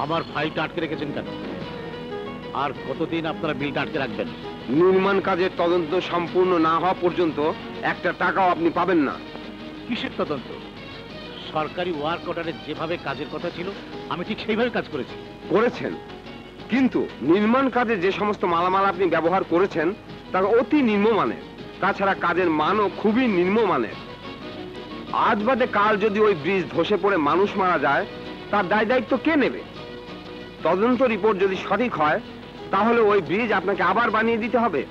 আমার ফাইলটা আটকে রেখেছেন কেন? আর কতদিন আপনারা বিলটা আটকে রাখবেন? নির্মাণ কাজের তদন্ত সম্পূর্ণ না হওয়া পর্যন্ত একটা টাকাও আপনি পাবেন না। কিসের তদন্ত? সরকারি ওয়ার্ক অর্ডারে যেভাবে কাজের কথা ছিল আমি ঠিক সেইভাবে কাজ করেছি। করেছেন, কিন্তু নির্মাণ কাজে যে সমস্ত মালামাল আপনি ব্যবহার করেছেন তা অতি নিম্নমানের। তাছাড়া কাজের মানও খুবই নিম্নমানের। আজ বাদে কাল যদি ওই ব্রিজ ধসে পড়ে মানুষ মারা যায়, তার দায় দায়িত্ব কে নেবে? তদন্ত রিপোর্ট যদি সঠিক হয় তাহলে ওই ব্রিজ আপনাকে আবার বানিয়ে দিতে হবে।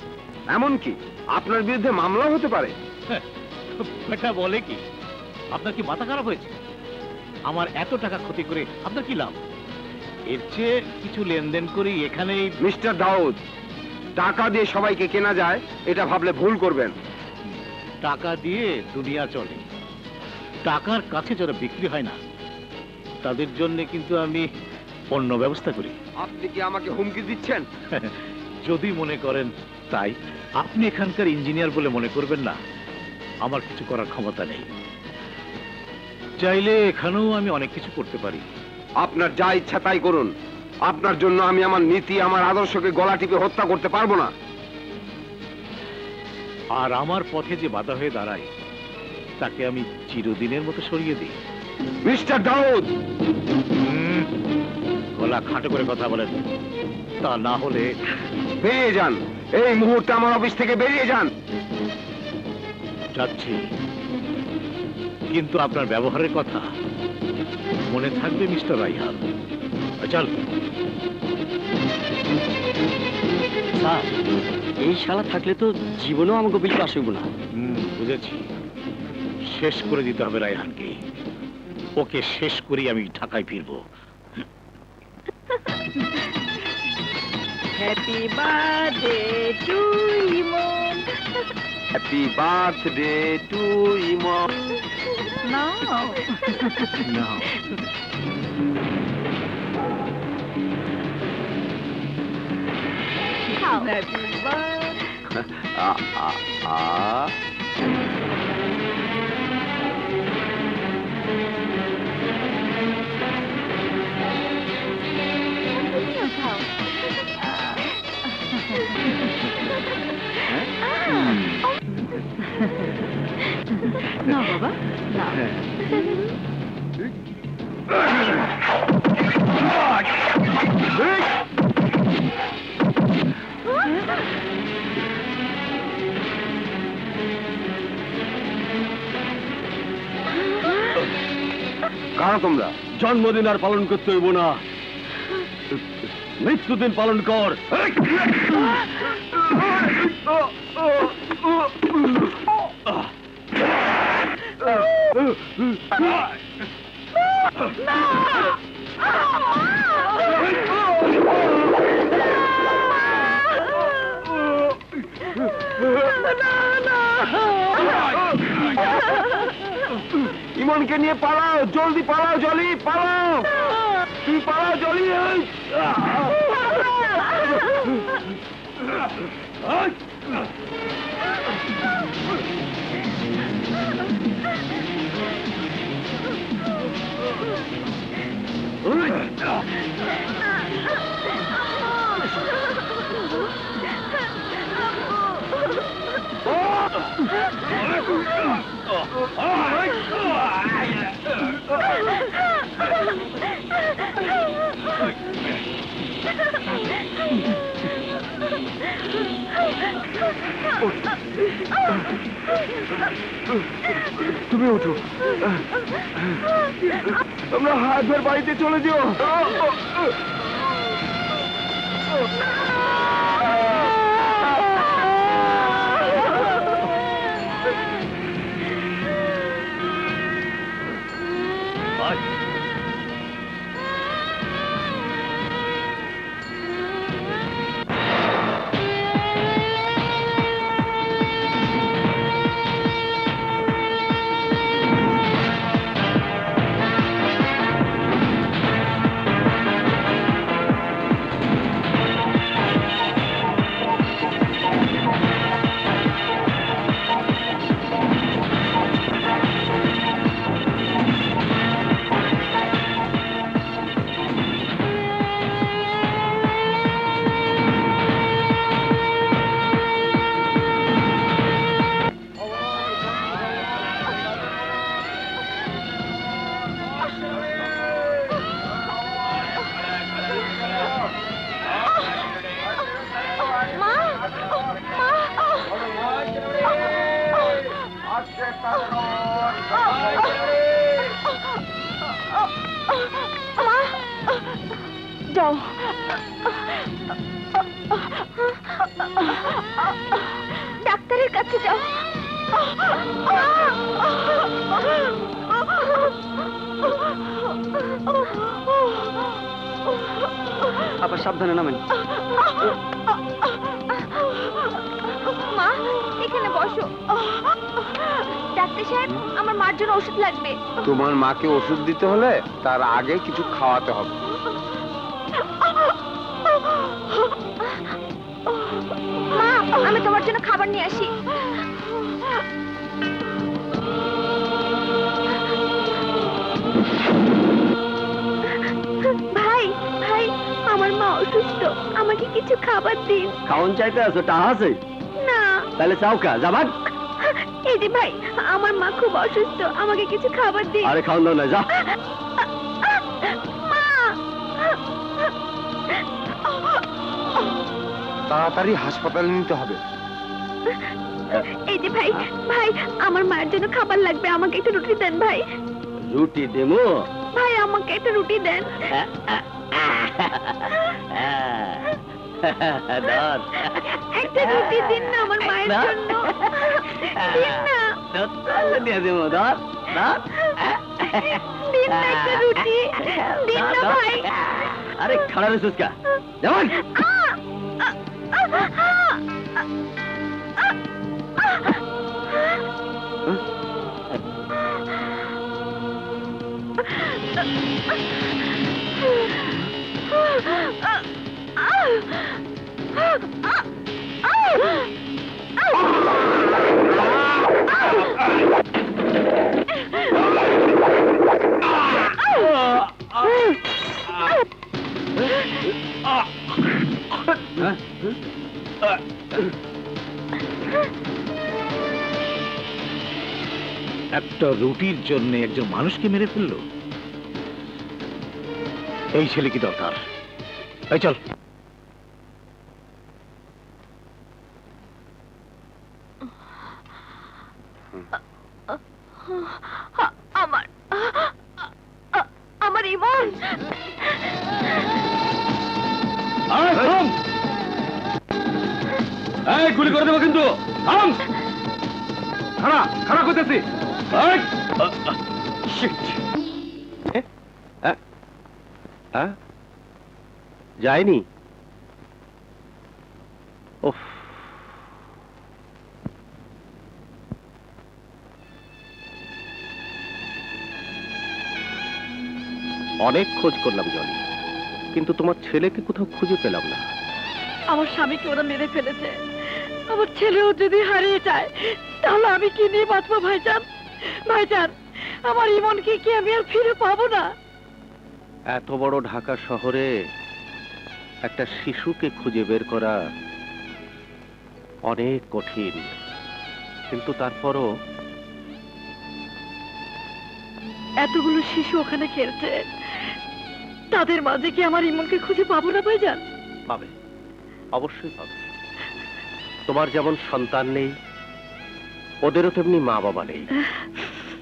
এমনকি আপনার বিরুদ্ধে মামলাও হতে পারে। এটা বলে কি? আপনার কি মাথা খারাপ হয়েছে? আমার এত টাকা ক্ষতি করে আপনার কি লাভ? এর চেয়ে কিছু লেনদেন করি এখানেই। মিস্টার দাউদ, টাকা দিয়ে সবাইকে কেনা যায় এটা ভাবলে ভুল করবেন। টাকা দিয়ে দুনিয়া চলে, টাকার কাছে যারা বিক্রি হয় না তাদের জন্য কিন্তু আমি অন্য ব্যবস্থা করি। আপনি কি আমাকে হুমকি দিচ্ছেন? যদি মনে করেন তাই। আপনি এখানকার ইঞ্জিনিয়ার বলে মনে করবেন না। আমার কিছু করার ক্ষমতা নেই। চাইলে এখানেও আমি অনেক কিছু করতে পারি। আপনার যা ইচ্ছা তাই করুন। আপনার জন্য আমি আমার নীতি, আমার আদর্শকে গলা টিপে হত্যা করতে পারবো না। আর আমার পথে যে বাধা হয়ে দাঁড়ায় তাকে আমি চিরদিনের মতো সরিয়ে দিই। মিস্টার দাউদ, গলা খাটো করে কথা বলেন, তা না হলে বেরিয়ে যান। এই মুহূর্তে আমার অফিস থেকে বেরিয়ে যান। যাচ্ছি, কিন্তু আপনার ব্যবহারের কথা মনে থাকবে মিস্টার রাইহান। চল। স্যার, এই শালা থাকলে তো জীবনেও আমাকে বিল পাস হইব না। বুঝেছি, শেষ করে দিতে হবে রাইহানকে। ওকে শেষ করেই আমি ঢাকায় ফিরবো। Happy birthday to Emon. Happy birthday to Emon. নাও। নাও। খাও। Happy birthday. আ আ আ তুমিও খাও। নাও বাবা, নাও। কারা তোমরা? জন্মদিন আর পালন করতে হইব না, মৃত্যুদিন পালন কর। ইমনকে নিয়ে পালাও, জলদি পালাও, জলি পালাও। তুই পালাও, জলি। তুমি উঠো, তোমরা হাত ধরে বাড়িতে চলে যেও। যাও। ডাক্তারের কাছে যাও। আবার সাবধানে নামেন। মা, এখানে বসো। ডাক্তার সাহেব, আমার মার জন্য ওষুধ লাগবে। তোমার মাকে ওষুধ দিতে হলে তার আগে কিছু খাওয়াতে হবে। মা, আমি তোমার জন্য খাবার নিয়ে আসি। ভাই, ভাই, আমার মা অসুস্থ, আমাকে কিছু খাবার দিন। খাওন চাইতে আছো, টাহা আছে? না। তাহলে চাও কা যাবান? এই যে ভাই, আমার মা খুব অসুস্থ, আমাকে কিছু খাবার দিন। আরে খাওন দাও না, যা। মা। তাড়াতাড়ি হাসপাতালে নিতে হবে। এই যে ভাই, ভাই, আমার মায়ের জন্য খাবার লাগবে, আমাকে একটা রুটি দেন ভাই। রুটি দেবো? ভাই, আমাকে একটা রুটি দেন। ধর। একটা রুটি দিন না আমার মায়ের না। জন্য। দিন না। দিয়ে দেবো, ধর ধর। দিন না একটা রুটি। দিন না ভাই। আরে খাড়া রে সুস্কা, যেমন একটা রুটির জন্য একজন মানুষকে মেরে ফেললো। এই ছেলে কি দরকার? এই চল। আমার ইমন। গুলি করে দেবো কিন্তু। খাড়া খাড়া করতেছি। যায়নি। ওহ, অনেক খোঁজ করলাম জনি, কিন্তু তোমার ছেলেকে কোথাও খুঁজে পেলাম না। আমার স্বামীকে ওরা মেরে ফেলেছে। আমার ছেলেও যদি হারিয়ে যায় তাহলে আমি কি নিয়ে বাঁচবো ভাইজান? ভাইজান, আমার ইমনকে কি আমি আর ফিরে পাবো না? এত বড় ঢাকা শহরে একটা শিশুকে খুঁজে বের করা অনেক কঠিন, কিন্তু তারপরও এতগুলো শিশু ওখানে খেলছে, তাদের মাঝে কি আমার ইমনকে খুঁজে পাবো না ভাইজান? পাবে, অবশ্যই পাবে। তোমার যেমন সন্তান নেই, ওদেরও তেমনি মা বাবা নেই।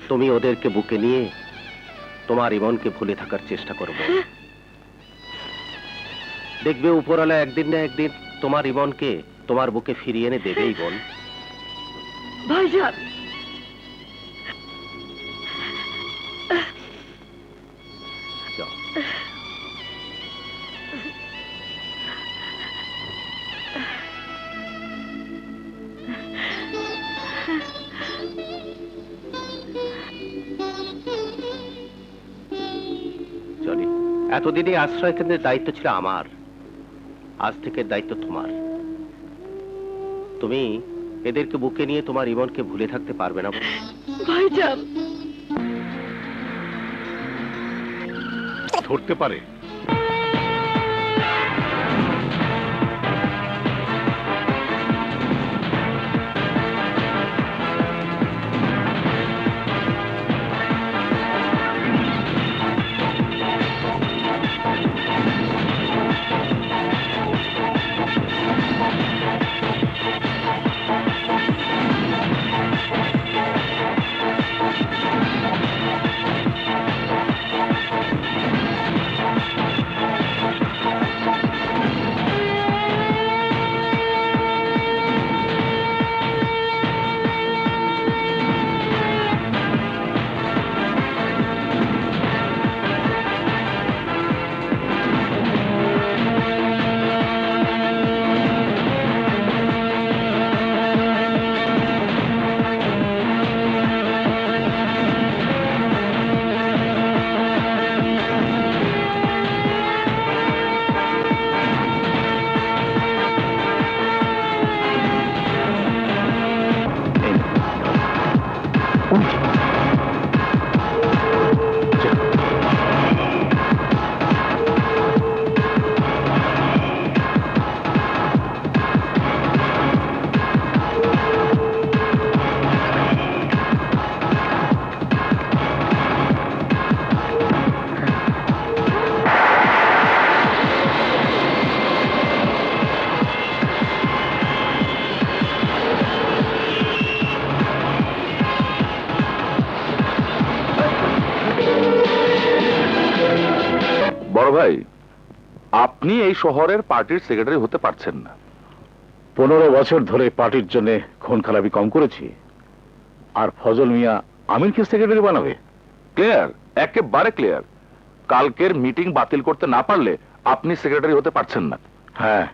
তুমি ওদেরকে বুকে নিয়ে তোমার ইমনকে ভুলে থাকার চেষ্টা করবে। দেখবে উপরওয়ালা একদিন না একদিন তোমার ইমনকে তোমার বুকে ফিরিয়ে এনে দেবেই বোন। ভাইজান, যাও। জনি, এতদিনে আশ্রয় কেন্দ্রের দায়িত্ব ছিল আমার, আজ থেকে দায়িত্ব তোমার। তুমি এদেরকে বুকে নিয়ে তোমার ইমনকে ভুলে থাকতে পারবে না। ভাইজান। ধরতে পারে। ভাই, আপনি এই শহরের পার্টির সেক্রেটারি হতে পারছেন না। 15 বছর ধরে পার্টির জন্য খুন খারাপি কম করেছি, আর ফজল মিয়া আমিরকে সেক্রেটারি বানাবে? ক্লিয়ার, একেবারে ক্লিয়ার। কালকের মিটিং বাতিল করতে না পারলে আপনি সেক্রেটারি হতে পারছেন না। হ্যাঁ,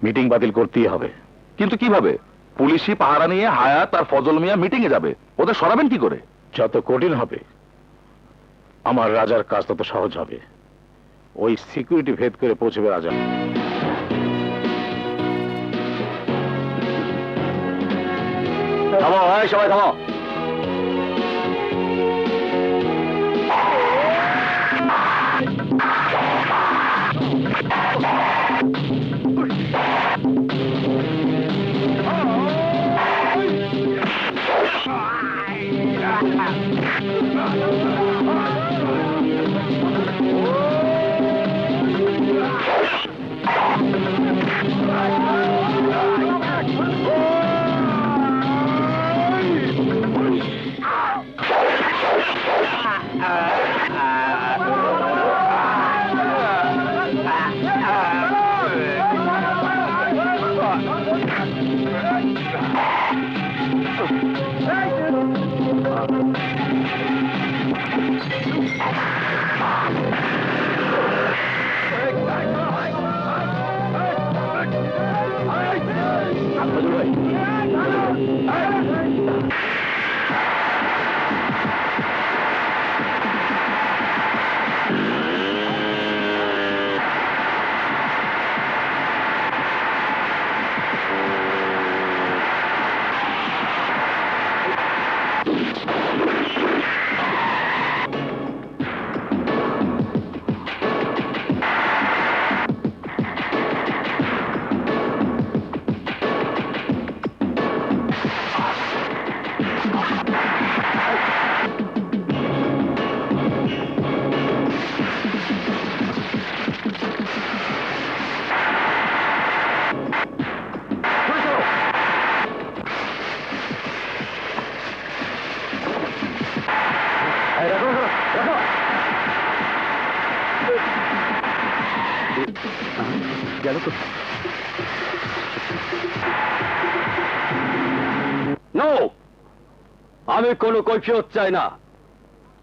মিটিং বাতিল করতেই হবে। কিন্তু কিভাবে? পুলিশি পাহারা নিয়ে হায়াত আর ফজল মিয়া মিটিং এ যাবে, ওদের সরাবেন কি করে? যত কঠিন হবে আমার রাজার কাজ তত সহজ হবে। ওই সিকিউরিটি ভেদ করে পৌঁছবে রাজা। থামো, এই সবাই থামো। নো, আমি কোনো কৈফিয়ত চাই না।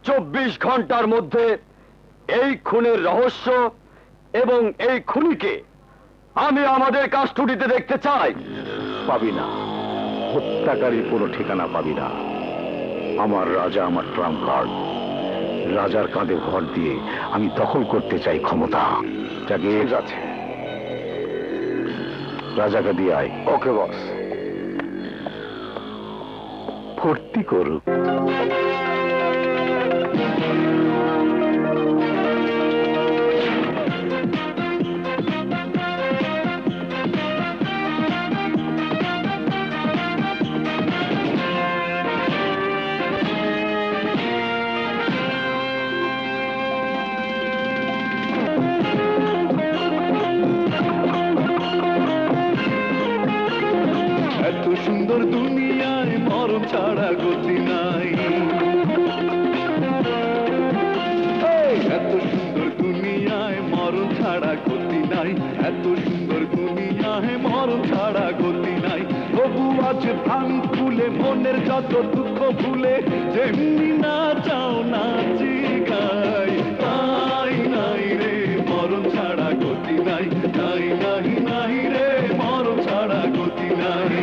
24 ঘন্টার মধ্যে এই খুনের রহস্য এবং এই খুনিকে আমি আমাদের কাস্টডিতে দেখতে চাই। পাবি না, হত্যাকারীর কোনো ঠিকানা পাবি না। আমার রাজা আমার ট্রাম্প কার্ড। রাজার কাঁধে ভর দিয়ে আমি দখল করতে চাই ক্ষমতা। যাকে আছে রাজাকে দিয়ে আয়। ওকে বস। ভর্তি করুক। এত সুন্দর দুনিয়ায় মরণ ছাড়া গতি নাই। এত সুন্দর দুনিয়ায় মরণ ছাড়া গতি নাই। এত সুন্দর দুনিয়ায় মরণ ছাড়া গতি নাই। তবু আছে ভাঙ খুলে মনের যত দুঃখ ভুলে, যেমনি না চাও নাচি গাই। নাই নাই রে মরণ ছাড়া গতি নাই। নাই নাই নাই রে মরণ ছাড়া গতি নাই।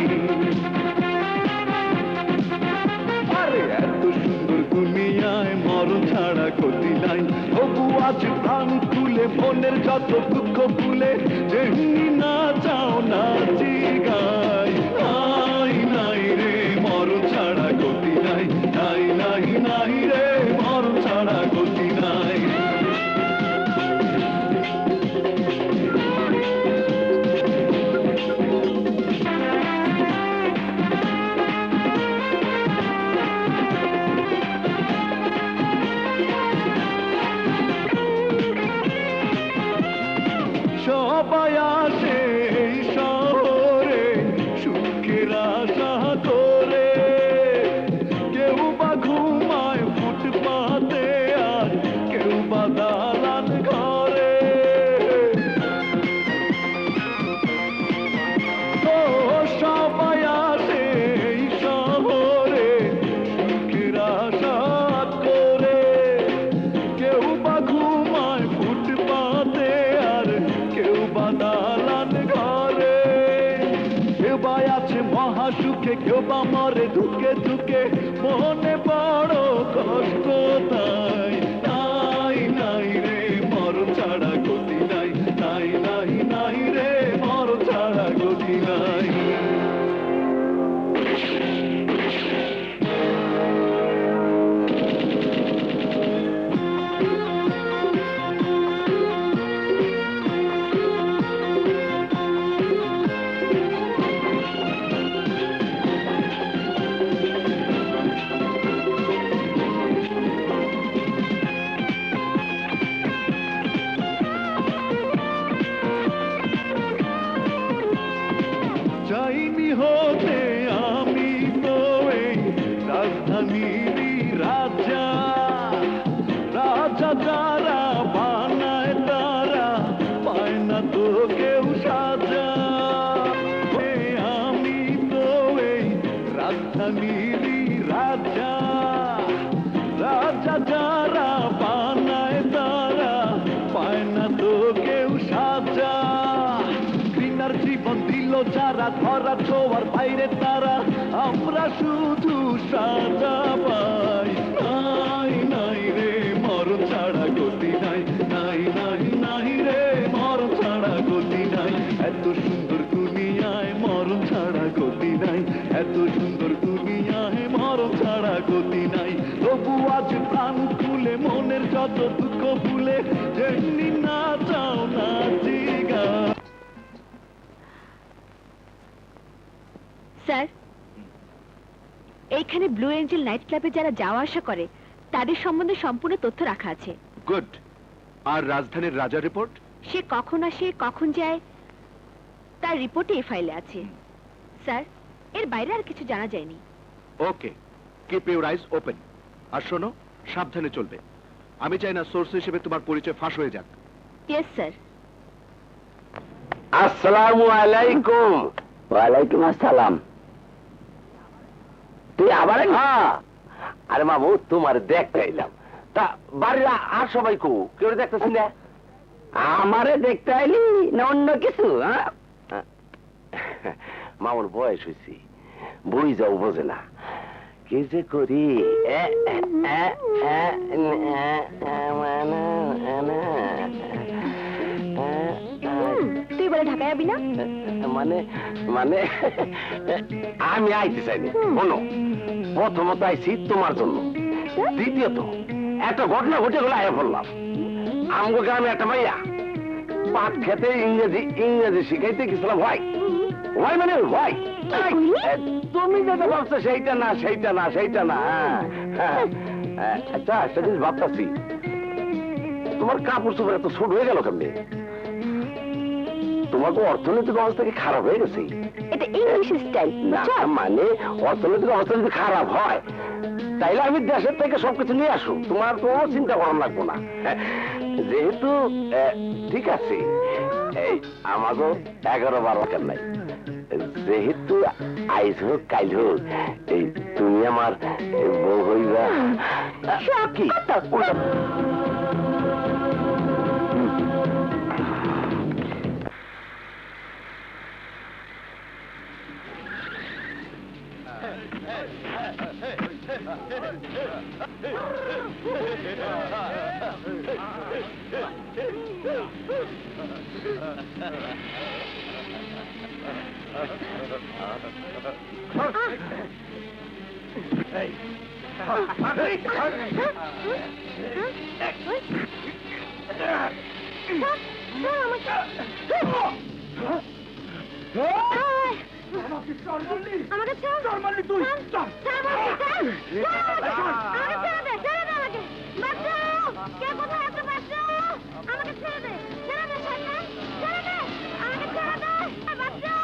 এত সুন্দর দুনিয়ায় মরণ ছাড়া গতি নাই। তবু আছে প্রাণ খুলে মনের যত দুঃখ ভুলে, যেমনি না চাও নাচি গাই। নাই নাই রে মরণ ছাড়া গতি নাই। নাই নাই নাই রে মরণ ছাড়া গতি নাই। সবাই আসে এই শহরে সুখে কেউ বা মরে দুঃখে দুঃখে মনে বড় কষ্ট তাই নাই নাই রে মরণ ছাড়া গতি নাই নাই নাই নাই রে মরণ ছাড়া গতি নাই চাইনি হতে আমি তো এই রাজধানীরই রাজা রাজা যারা বানায় তারা পায় না তো কেউ সাজা আমি তো এই রাজধানীরই রাজা রাজা যারা বানায় তারা পায় না তো কেউ সাজা ঘৃণার জীবন দিল যারা ধরা ছোঁয়ার বাইরে তারা আমরা শুধু সাজা পাই নাই নাই রে মরণ ছাড়া গতি নাই নাই নাই নাই রে মরণ ছাড়া গতি নাই এত সুন্দর দুনিয়ায় মরণ ছাড়া গতি নাই এত সুন্দর দুনিয়ায় মরণ ছাড়া গতি নাই তবু আজ প্রাণ খুলে মনের যত দুঃখ ভুলে যেমনি না চাও না জিগা স্যার, এইখানে ব্লু এঞ্জেল নাইট ক্লাবে যারা যাওয়া আসা করে তাদের সম্বন্ধে সম্পূর্ণ তথ্য রাখা আছে। গুড। আর রাজধানীর রাজা রিপোর্ট? সে কখন আসে কখন যায় তার রিপোর্টে এই ফাইলে আছে। স্যার, এর বাইরে আর কিছু জানা যায়নি। ওকে, কিপ ইউর আইজ ওপেন। আর শোনো, সাবধানে চলবে। আমি চাই না সোর্স হিসেবে তোমার পরিচয় ফাঁস হয়ে যাক। Yes sir. আসসালামু আলাইকুম। ওয়ালাইকুম আসসালাম। তুই আবার আরে মামু তোমার দেখতে এলাম। তা বাড়ির আর সবাই কো কেউ দেখতেছি না? আমারে দেখতে আইলি না অন্য কিছু? মামুর বয়স হয়েছি, বই যাও বোঝে না, কি যে করি। তুই বলে ঢাকায় যাবি না? মানে মানে আমি আইতে চাইনি। শোনো, প্রথমত আইছি তোমার জন্য, দ্বিতীয়ত একটা ঘটনা ঘটে গেলে আয়া পড়লাম। আমগো গ্রামে একটা মাইয়া পাট খেতে ইংরেজি শিখাইতে গেছিলাম। ভাই ভাই মানে ভাই, তুমি যেটা ভাবছো সেইটা না সেইটা না সেইটা না। আচ্ছা, একটা জিনিস ভাবতাছি, তোমার কাপড় চোপড় এত ছোট হয়ে গেল কেমনি? তোমার তো অর্থনৈতিক অবস্থা কি খারাপ হয়ে গেছে? এটা ইংলিশ স্টাইল। না মানে অর্থনৈতিক অবস্থা যদি খারাপ হয় তাইলে আমি দেশের থেকে সবকিছু নিয়ে আসো, তোমার কোনো চিন্তা করার লাগবো না। যেহেতু ঠিক আছে, এই আমারও 11-12 কেন নাই, যেহেতু আইজ হোক কাইল হোক এই তুমি আমার বউ হইবা। কি আমাকে ছেড়ে আমাকে ছেড়ে দে, আমাকে বাঁচাও। কে কোথায় আছে? বাঁচাও, আমাকে ছেড়ে দে, ছেড়ে দে, শয়তান, ছেড়ে দে, আমাকে ছেড়ে দে, বাঁচাও।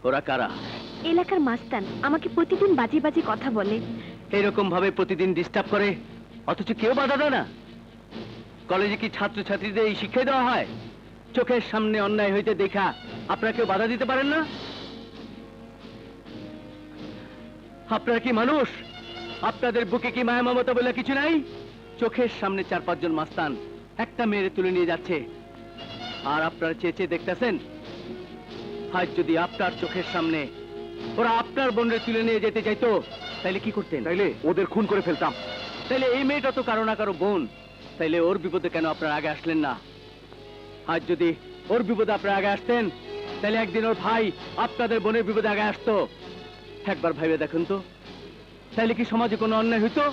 ওরা কারা? এলাকার মাস্তান আমাকে প্রতিদিন বাজে বাজে কথা বলে। এরকম ভাবে প্রতিদিন ডিস্টার্ব করে, অথচ কেউ বাধা দেয় না। কলেজে কি ছাত্রছাত্রীদের এই শিক্ষা দেওয়া হয়? চোখের সামনে অন্যায় হইতে দেখা আপনারা কেউ বাধা দিতে পারেন না? আপনারা কি মানুষ? আপনাদের বুকে কি মায়া মমতা বলে কিছু নাই? চোখের সামনে 4-5 জন মাস্তান একটা মেয়েরে তুলে নিয়ে যাচ্ছে, আর আপনারা চেয়ে চেয়ে দেখতেছেন। আজ যদি আপনার চোখের সামনে ওরা আপনার বোনরে তুলে নিয়ে যেতে চাইতো, তাইলে কি করতেন? তাইলে ওদের খুন করে ফেলতাম। তাইলে এই মেয়েটা তো কারো না কারো বোন, তাইলে ওর বিপদে কেন আপনারা আগে আসলেন না? আজ যদি ওর বিপদে আপনারা আগে আসতেন, তাহলে একদিন ওর ভাই আপনাদের বোনের বিপদে আগে আসতো। একবার ভাইবে দেখুন তো, তাইলে কি সমাজে কোনো অন্যায় হইতো?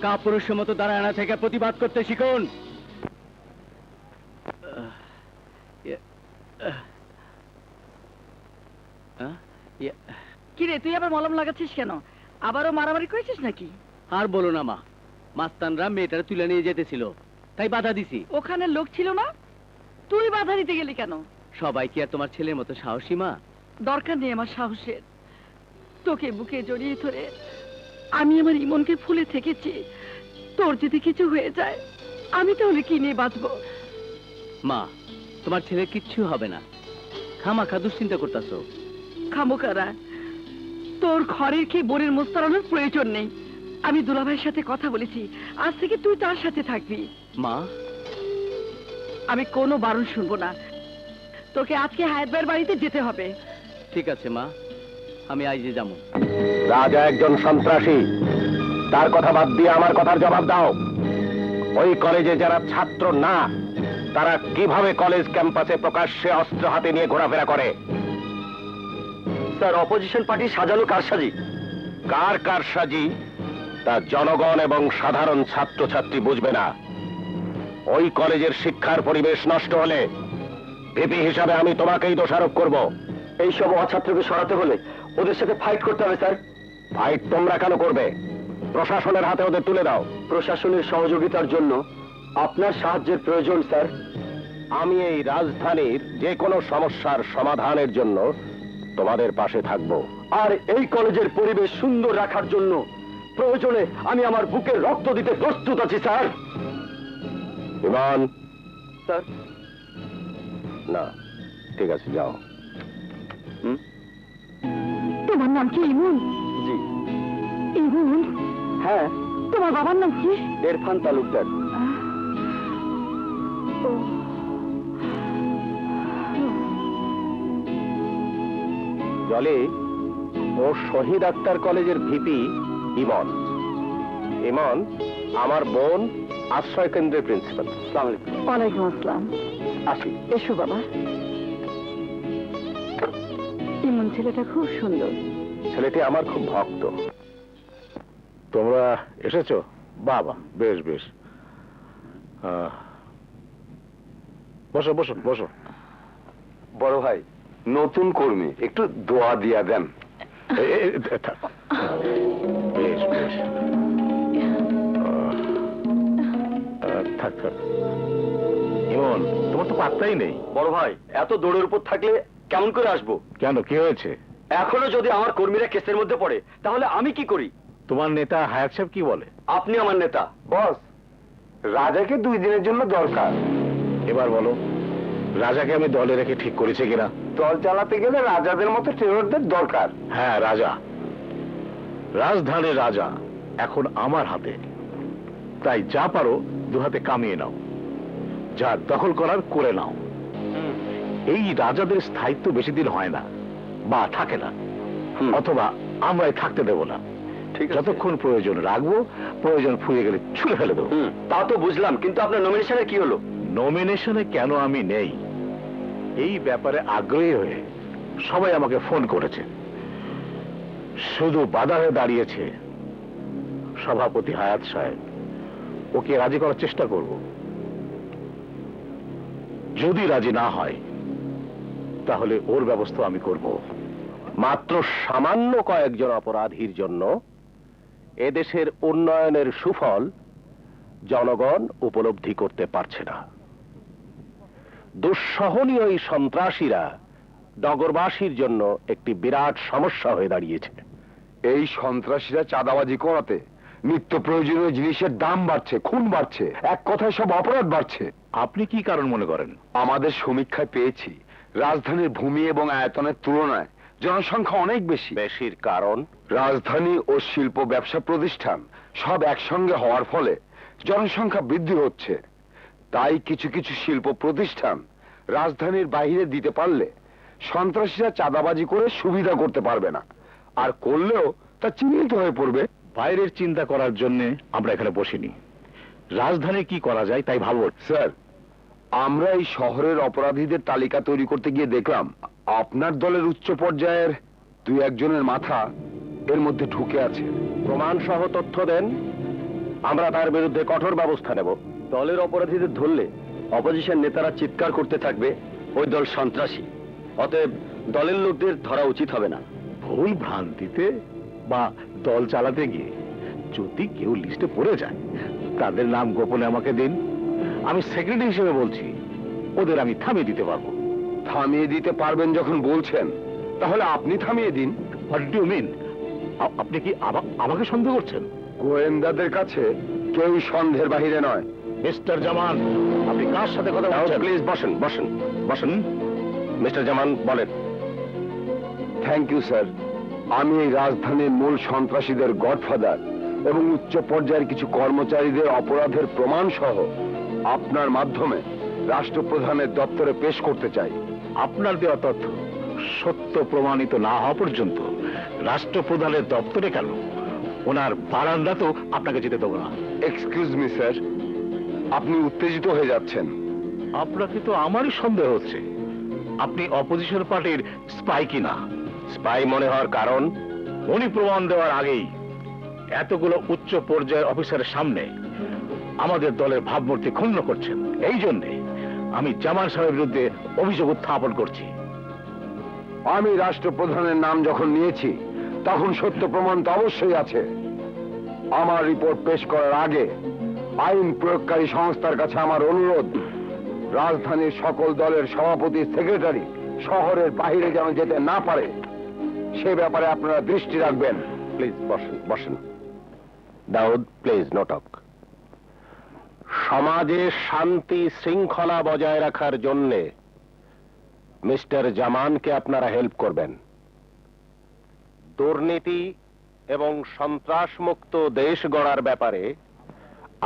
কাপুরুষের মতো দাঁড়ায় না থেকে প্রতিবাদ করতে শিখুন। কি রে, তুই আবার মলম লাগাচ্ছিস কেন? আবারও মারামারি করেছিস নাকি? আর বলো না মা, মাস্তানরা মেয়েটার তুলে নিয়ে যেতেছিল, তাই বাধা দিছি। ওখানে লোক ছিল না, তুই বাধা দিতে গেলি কেন? সবাই কি আর তোমার ছেলের মতো সাহসী মা? দরকার নেই আমার সাহসের। তোকে বুকে জড়িয়ে ধরে আমি আমার ইমনকে ফুলে থেকেছি। তোর যদি কিছু হয়ে যায়, আমি তাহলে কি নিয়ে বাঁচবো? মা, তোমার ছেলে কিচ্ছু হবে না, খামাখা দুশ্চিন্তা করতেছো। খামোকারা, তোর ঘরের খেয়ে বোনের মোস্তারানোর প্রয়োজন নেই। আমি দুলাভাইয়ের সাথে কথা বলেছি, আজ থেকে তুই তার সাথে থাকবি। মা, আমি কোনো বারণ শুনবো না। তোকে আজকে হায়াত ভাইয়ের বাড়িতে যেতে হবে। ঠিক আছে মা, আমি আইজে যাবো। রাজা একজন সন্ত্রাসী, তার কথা বাদ দিয়ে আমার কথার জবাব দাও। ওই কলেজে যারা ছাত্র না, তারা কিভাবে কলেজ ক্যাম্পাসে প্রকাশ্যে অস্ত্র হাতে নিয়ে ঘোরাফেরা করে? স্যার, অপোজিশন পার্টি সাজানো কারসাজি। কার কারসাজি তা জনগণ এবং সাধারণ ছাত্রছাত্রী বুঝবে না। ওই কলেজের শিক্ষার পরিবেশ নষ্ট হলে ভিপি হিসাবে আমি তোমাকেই দোষারোপ করব। এইসব অছাত্রকে সরাতে হলে ওদের সাথে ফাইট করতে হবে স্যার। ফাইট তোমরা কেন করবে? প্রশাসনের হাতে ওদের তুলে দাও। প্রশাসনের সহযোগিতার জন্য আপনার সাহায্যের প্রয়োজন স্যার। আমি এই রাজধানীর যে কোনো সমস্যার সমাধানের জন্য তোমাদের পাশে থাকব। আর এই কলেজের পরিবেশ সুন্দর রাখার জন্য প্রয়োজনে আমি আমার বুকের রক্ত দিতে প্রস্তুত আছি স্যার। ইমন স্যার। না, ঠিক আছে, যাও। তোমার নাম কি ইমন? জি। ইমন? হ্যাঁ। তোমার বাবার নাম কি? ইরফান তালুকদার। জলে ও শহীদ আক্তার কলেজের ভিপি ইমন। ইমন আমার বোন আশ্রয় কেন্দ্রের প্রিন্সিপাল। আসসালামু আলাইকুম। ওয়ালাইকুম আসসালাম। আসি। এসো বাবা। ইমন ছেলেটা খুব সুন্দর। ছেলেটি আমার খুব ভক্ত। তোমরা এসেছো? বাবা, বেশ বেশ। বসো বসো বসো। বড় ভাই, নতুন কর্মী, একটু দোয়া দিয়া দেন। থাক। বেশ বেশ। থাক থাক। ইমন, তোমার তো পাত্তাই নেই। বড় ভাই, এত দৌড়ের উপর থাকলে কেমন করে আসবো? কেন, কি হয়েছে? এখনো যদি আমার কর্মীরা কেসের মধ্যে পড়ে, তাহলে আমি কি করি? তোমার নেতা হায়াত সাহেব কি বলে? আপনি আমার নেতা। বস, রাজাকে 2 দিনের জন্য দরকার। এবার বলো, রাজাকে আমি দলে রেখে ঠিক করেছি কিনা? দল চালাতে গেলে রাজাদের মতো টেররদের দরকার। হ্যাঁ, রাজা, রাজধানীর রাজা এখন আমার হাতে। তাই যা পারো 2 হাতে কামিয়ে নাও, যা দখল করার করে নাও। এই রাজাদের স্থায়িত্ব বেশি দিন হয় না বা থাকে না, অথবা আমরাই থাকতে দেব না। ঠিক আছে, যতক্ষণ প্রয়োজন রাখবো, প্রয়োজন ফুরিয়ে গেলে ছুঁড়ে ফেলে দেবো। তা তো বুঝলাম, কিন্তু আপনার নমিনেশনের কি হলো? নমিনেশনে কেন আমি নেই, এই ব্যাপারে আগ্রহী হয়ে সবাই আমাকে ফোন করেছে। শুধু বাধা হয়ে দাঁড়িয়েছে সভাপতি হায়াত সাহেব। ওকে রাজি করার চেষ্টা করব। যদি রাজি না হয়, তাহলে ওর ব্যবস্থা আমি করব। মাত্র সামান্য কয়েকজন অপরাধীর জন্য এদেশের উন্নয়নের সুফল জনগণ উপলব্ধি করতে পারছে না। দুঃসহনীয় এই সন্ত্রাসীরা নগরবাসীর জন্য একটি বিরাট সমস্যা হয়ে দাঁড়িয়েছে। এই সন্ত্রাসীরা চাঁদাবাজি করাতে নিত্য প্রয়োজনীয় জিনিসের দাম বাড়ছে, খুন বাড়ছে, এক কথায় সব অপরাধ বাড়ছে। আপনি কি কারণ মনে করেন? আমাদের সমীক্ষায় পেয়েছি রাজধানীর ভূমি এবং আয়তনের তুলনায় জনসংখ্যা অনেক বেশি। বেশির কারণ রাজধানী ও শিল্প ব্যবসা প্রতিষ্ঠান সব একসঙ্গে হওয়ার ফলে জনসংখ্যা বৃদ্ধি হচ্ছে। তাই কিছু কিছু শিল্প প্রতিষ্ঠান রাজধানীর বাইরে দিতে পারলে সন্ত্রাসীরা চাঁদাবাজি করে সুবিধা করতে পারবে না, আর করলেও তা চিহ্নিত হয়ে পড়বে। বাইরের চিন্তা করার জন্য আমরা এখানে বসিনি, রাজধানী কি করা যায় তাই ভাবো। স্যার, আমরা এই শহরের অপরাধীদের তালিকা তৈরি করতে গিয়ে দেখলাম আপনার দলের উচ্চ পর্যায়ের 2-1 জনের মাথা এর মধ্যে ঢুকে আছে। প্রমাণ সহ তথ্য দেন, আমরা তার বিরুদ্ধে কঠোর ব্যবস্থা নেব। দলের অপরাধীদের ধরলে অপোজিশন নেতারা চিৎকার করতে থাকবে ওই দল সন্ত্রাসী, অতএব দলের লোকদের ধরা উচিত হবে না। ভুল ভ্রান্তিতে বা দল চালাতে গিয়ে যদি কেউ লিস্টে পড়ে যায় তাদের নাম গোপনে আমাকে দিন, আমি সেক্রেটারি হিসেবে বলছি, ওদের আমি থামিয়ে দিতে পারবো। থামিয়ে দিতে পারবেন যখন বলছেন, তাহলে আপনি থামিয়ে দিন। What do you mean? আপনি কি আমাকে সন্দেহ করছেন? গোয়েন্দাদের কাছে কেউ সন্দেহের বাহিরে নয়। মিস্টার জামান, আপনি কার সাথে কথা বলছেন? প্লিজ বসেন বসেন বসেন। মিস্টার জামান বলেন। Thank you sir. আমি এই রাজধানীর মূল সন্ত্রাসীদের গডফাদার এবং উচ্চ পর্যায়ের কিছু কর্মচারীদের অপরাধের প্রমাণ সহ আপনার মাধ্যমে রাষ্ট্রপ্রধানের দপ্তরে পেশ করতে চাই। আপনার দেওয়া তথ্য সত্য প্রমাণিত না হওয়া পর্যন্ত রাষ্ট্রপ্রধানের দপ্তরে কেন, ওনার বারান্দা তো আপনাকে যেতে দেবো না। এক্সকিউজ মি স্যার, আপনি উত্তেজিত হয়ে যাচ্ছেন। আপনাকে তো আমারই সন্দেহ হচ্ছে আপনি অপোজিশন পার্টির স্পাই কিনা। স্পাই মনে হওয়ার কারণ? উনি প্রমাণ দেওয়ার আগেই এতগুলো উচ্চ পর্যায়ের অফিসারের সামনে আমাদের দলের ভাবমূর্তি ক্ষুণ্ণ করছেন। এই জন্যে আমি জামান সাহেবের বিরুদ্ধে অভিযোগ উত্থাপন করছি। আমি রাষ্ট্রপ্রধানের নাম যখন নিয়েছি তখন সত্য প্রমাণ তো অবশ্যই আছে। আমার রিপোর্ট পেশ করার আগে আইন প্রয়োগকারী সংস্থার কাছে আমার অনুরোধ, রাজধানীর সকল দলের সভাপতি, সেক্রেটারি শহরের বাইরে যেন যেতে না পারে সে ব্যাপারে আপনারা দৃষ্টি রাখবেন। প্লিজ বসেন বসেন। দাউদ, প্লিজ নো টক। সমাজে শান্তি শৃঙ্খলা বজায় রাখার জন্য মিস্টার জামানকে আপনারা হেল্প করবেন। দুর্নীতি এবং সন্ত্রাসমুক্ত দেশ গড়ার ব্যাপারে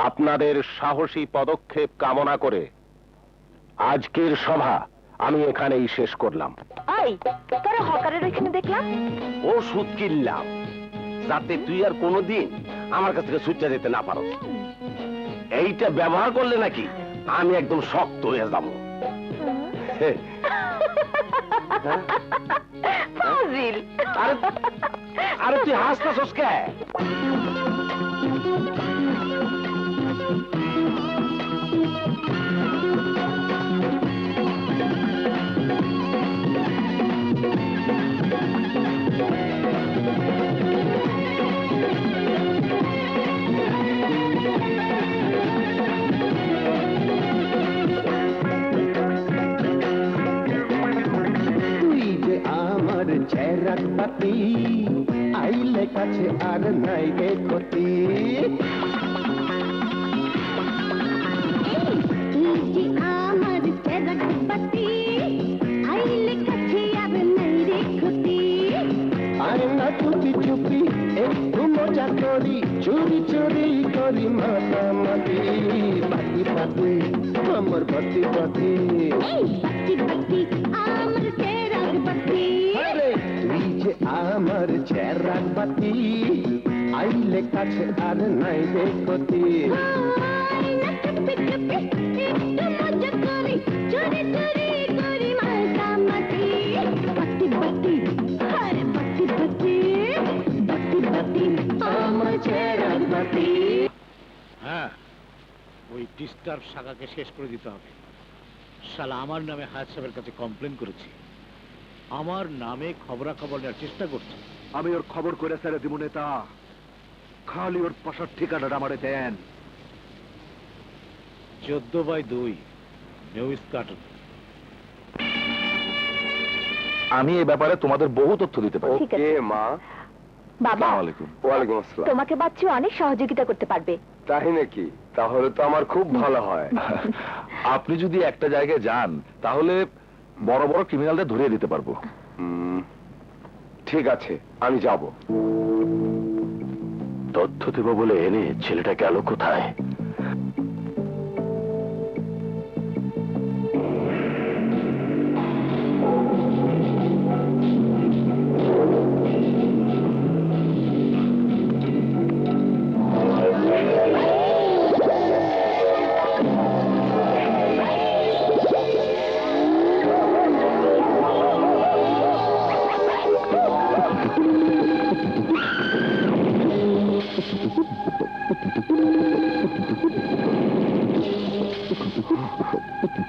আপনাদের সাহসী পদক্ষেপ কামনা করে আজকের সভা আমি এখানেই শেষ করলাম। তোরা হকারের ওইখানে দেখলাম ও সুদ কিনলাম যাতে তুই আর কোনোদিন আমার কাছ থেকে সুচ্চা যেতে না পারো। এইটা ব্যবহার করলে নাকি আমি একদম শক্ত হয়ে যাব। আরে তুই হাসতাছস কে? চেরাক বাতি আইলে কাছে আর নাই রে ক্ষতি। আমার চেরাক বাতি আইলে কাছে আর নাই রে ক্ষতি। আরে না চুপি চুপি একটু মজা করি, চুরি চুরি করি মাতামাতি। বাতি বাতি আমার বাতি বাতি, বাতি বাতি আমার চেরাক বাতি। তুই যে আমার চেরাক বাতি আইলে কাছে আর নাই রে ক্ষতি। হ্যাঁ, ওই ডিস্টার্ব শাখাকে শেষ করে দিতে হবে। শালা আমার নামে হায়াত সাহেবের কাছে কমপ্লেন করেছি, আমার নামে খবরাখবর নেওয়ার চেষ্টা করছে। আমি ওর খবর করে ছেড়ে দিব নেতা। খালি ওর পাশার ঠিকানাটা আমারে দেন। 14/2 নিউজ কার্টুন। আমি এই ব্যাপারে তোমাদের বহু তথ্য দিতে পারি। ঠিক আছে। ওকে মা। বাবা, আসসালামু আলাইকুম। ওয়ালাইকুম আসসালাম। তোমাকে বাচ্চু অনেক সহযোগিতা করতে পারবে। তাই নাকি? তাহলে তো আমার খুব ভালো হয়। আপনি যদি একটা জায়গায় যান তাহলে বড় বড় ক্রিমিনালদের ধরিয়ে দিতে পারবো। ঠিক আছে, আমি যাব। তথ্য দেব বলে এনে ছেলেটা গেল কোথায়?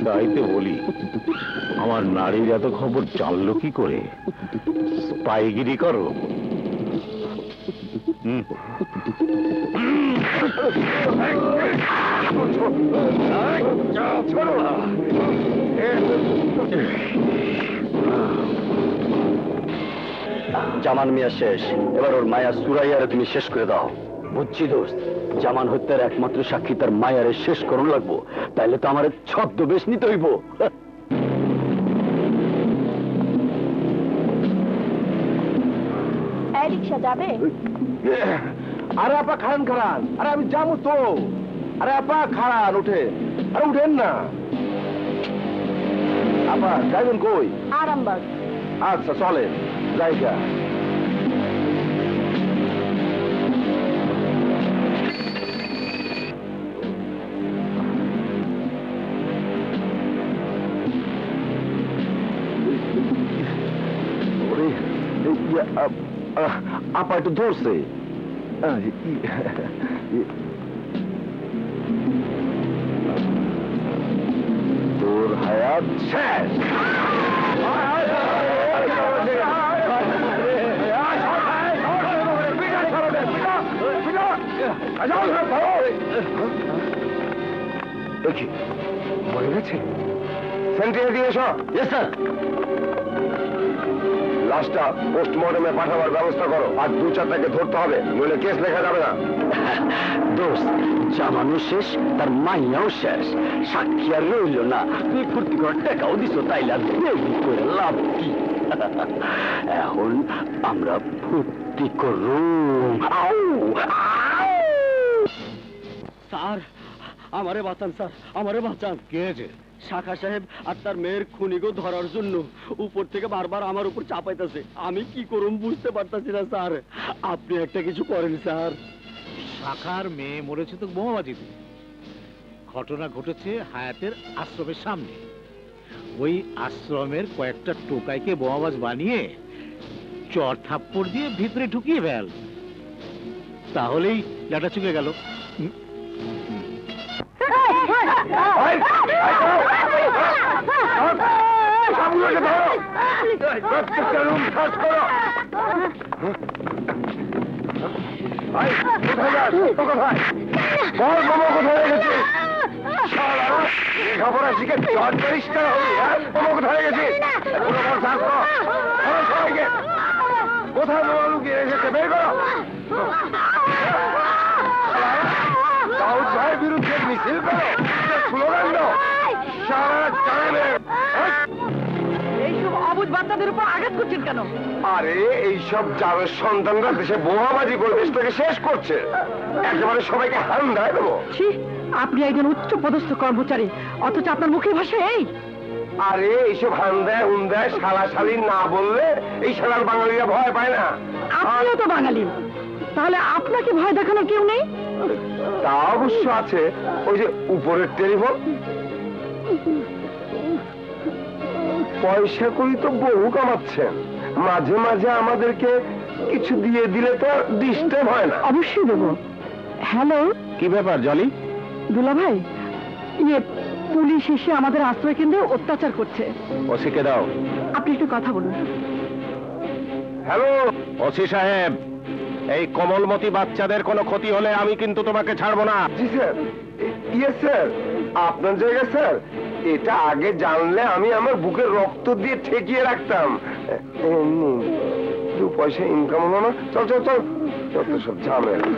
তাই তো বলি, আমার নারীর এত খবর জানলো কি করে? স্পাইগিরি করো। জামান মিয়া শেষ, এবার ওর মায়া সুরাইয়ারে তুমি শেষ করে দাও। বুঝছি দোস্ত, জামান হত্যার একমাত্র সাক্ষী তার মায়ারে শেষ করুন লাগবো, তাইলে তো আমার ছদ্মবেশ নিতে হইব। এই রিক্সা যাবে? আরে আপা খান খান, আরে আমি যাবো তো। আরে আপা খান, উঠে, আরে উঠেন না। আপা যাইবেন কই? আরামবাগ। আচ্ছা চলেন, জায়গা। আপা একটু ধরছে। তোর হায়াত শেষ। দেখি মরে গেছে। সেন্ট্রি দিয়ে এসো। Yes sir. লাশটা পোস্টমর্টমে পাঠাবার ব্যবস্থা করো, আর 2-4টাকে ধরতে হবে, নইলে কেস লেখা যাবে না। দোস্ত, জামানো শেষ, তার মাইয়াও শেষ, সাক্ষী আর রইল না। তুই ফুর্তি করে টাকাও দিস, তাইলে আর দেরি করে লাভ কি? এখন আমরা ফুর্তি করুম। স্যার, আমারে বাঁচান স্যার, আমারে বাঁচান। কে আছে? শাখা সাহেব আর তার মেয়ের খুনিগো ধরার জন্য উপর থেকে বারবার আমার উপর চাপাইতেছে। আমি কি করুম বুঝতে পারতাছি না স্যার, আপনি একটা কিছু করেন স্যার। শাখার মেয়ে মরেছে তো বোমাবাজিতে। ঘটনা ঘটেছে হায়াতের আশ্রমের সামনে। ওই আশ্রমের কয়েকটা টোকাইকে বোমাবাজ বানিয়ে চর থাপ্পড় দিয়ে ভিতরে ঢুকিয়ে ফেল, তাহলেই লাটা চুকে গেল। কোথায় বোমা লুকিয়ে রেখেছে? বের করো। দাউদ ভাইয়ের বিরুদ্ধে মিছিল করো, স্লোগান দাও, সারা জানে। এইসব অবুঝ বাচ্চাদের উপর আঘাত করছেন কেন? আরে এইসব জালের সন্তানরা দেশে বোমাবাজি করে দেশটাকে শেষ করছে, একেবারে সবাইকে হান্দায় দেবো। ছি, আপনি একজন উচ্চ পদস্থ কর্মচারী, অথচ আপনার মুখের ভাষা এই। আরে এইসব হান্দায় হুন্দায় শালাশালি না বললে এই শালার বাঙালিরা ভয় পায় না। আপনিও তো বাঙালি, তাহলে আপনাকে ভয় দেখানোর কেউ নেই? তা অবশ্য আছে, ওই যে উপরের টেলিফোন। পয়সা করি তো বহু কামাচ্ছেন, মাঝে মাঝে আমাদেরকে কিছু দিয়ে দিলে তো ডিস্টার্ব হয় না। অবশ্যই দেবো। হ্যালো, কি ব্যাপার জলি? দুলা ভাই, পুলিশ এসে আমাদের আশ্রয় কেন্দ্রে অত্যাচার করছে। ওসিকে দাও। আপনি একটু কথা বলুন। হ্যালো ওসি সাহেব, এই কোমলমতি বাচ্চাদের কোনো ক্ষতি হলে আমি কিন্তু তোমাকে ছাড়বো না। জি স্যার। Yes sir. আপনার জায়গায় স্যার এটা আগে জানলে আমি আমার বুকের রক্ত দিয়ে ঠেকিয়ে রাখতাম। নিন, 2 পয়সা ইনকাম হলো না। চল চল চল, যত সব ঝামেলা।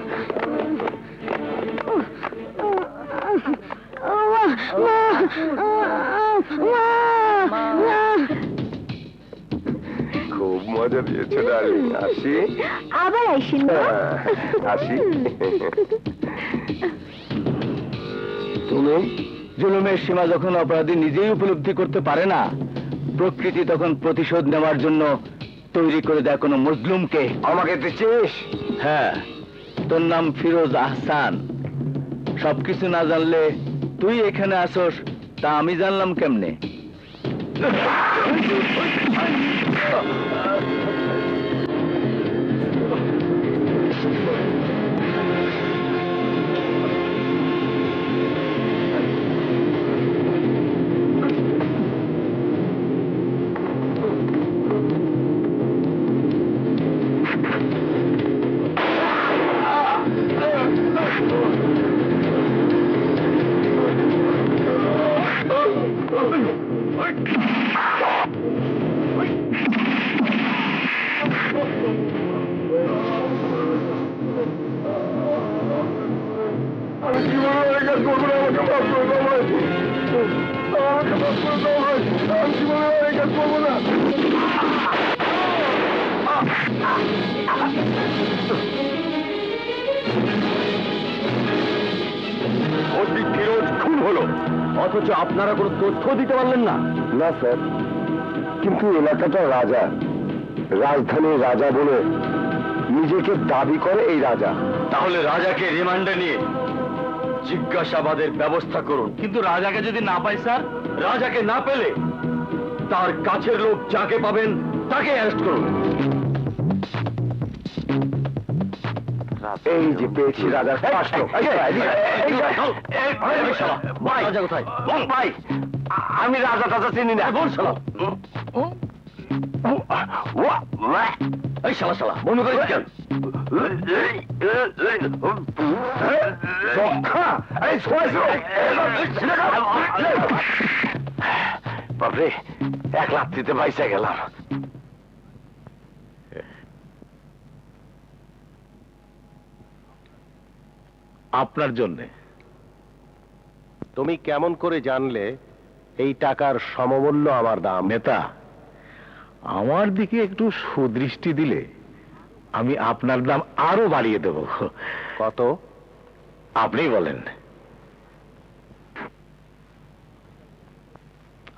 খুব মজা দিয়েছে ডার্লিং। আসি। আবার আইসিন না? আসি। তুমি জুলুমের সীমা যখন অপরাধী নিজেই উপলব্ধি করতে পারে না, প্রকৃতি তখন প্রতিশোধ নেওয়ার জন্য তৈরি করে দেয় কোনো মজলুমকে। আমাকে তো চিনিস? হ্যাঁ, তোর নাম ফিরোজ আহসান। সবকিছু না জানলে তুই এখানে আসোস, তা আমি জানলাম কেমনে? ফিরোজ খুন হলো, অথচ আপনারা কোনো তথ্য দিতে পারলেন না। না স্যার, কিন্তু এলাকাটা রাজা, রাজধানীর রাজা বলে নিজেকে দাবি করে এই রাজা। তাহলে রাজাকে রিমান্ডে নিয়ে জিজ্ঞাসাবাদের ব্যবস্থা করুন। কিন্তু রাজাকে যদি না পাই স্যার? রাজাকে না পেলে তার কাছের লোক যাকে পাবেন তাকে অ্যারেস্ট করুন। এই যে পেয়েছি রাজার ফাঁসলো। ভাই, আমি রাজা টাজা চিনি না। বল শালা। এই শালা শালা মনে করিস কেন? বাপরে, এক রাত্রিতে বাইসা গেলাম। আপনার জন্যে। তুমি কেমন করে জানলে এই টাকার সমমূল্য আমার দাম? নেতা, আমার দিকে একটু সুদৃষ্টি দিলে আমি আপনার দাম আরো বাড়িয়ে দেব। কত? আপনি বলেন।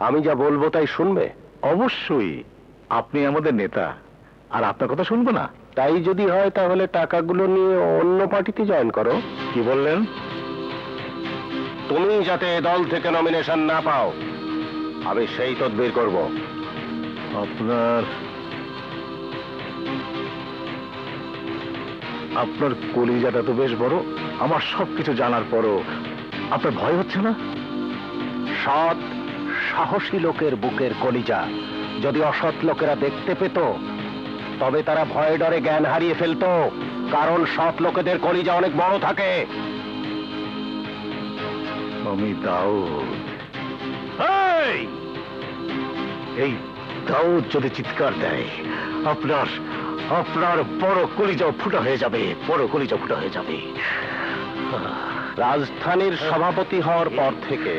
আমি যা বলবো তাই শুনবে? অবশ্যই, আপনি আমাদের নেতা, আর আপনার কথা শুনবো না? তাই যদি হয় তাহলে টাকাগুলো নিয়ে অন্য পার্টিতে জয়েন করো। কি বললেন? তুমি যাতে দল থেকে নমিনেশন না পাও, আমি সেই তদবির করব। আপনার কলিজাটা তো বেশ বড়। আমার সবকিছু জানার পরও আপনার ভয় হচ্ছে না? সৎ সাহসী লোকের বুকের কলিজা যদি অসৎ লোকেরা দেখতে পেত, তবে তারা ভয়ে ডরে জ্ঞান হারিয়ে ফেলতো। কারণ সৎ লোকেদের কলিজা অনেক বড় থাকে। আমি দাউদ। এই দাউদ যদি চিৎকার দেয়, আপনার আপনার বড় কলিজাও ফুটা হয়ে যাবে, বড় কলিজা ফুটা হয়ে যাবে। রাজধানীর সভাপতি হওয়ার পর থেকে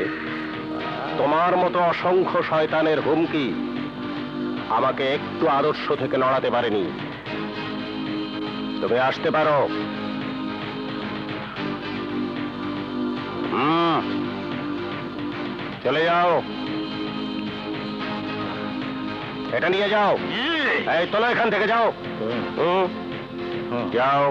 তোমার মতো অসংখ্য শয়তানের হুমকি আমাকে একটু আদর্শ থেকে নড়াতে পারেনি। তুমি আসতে পারো। চলে যাও, এটা নিয়ে যাও। এই চলো, এখান থেকে যাও। যাও।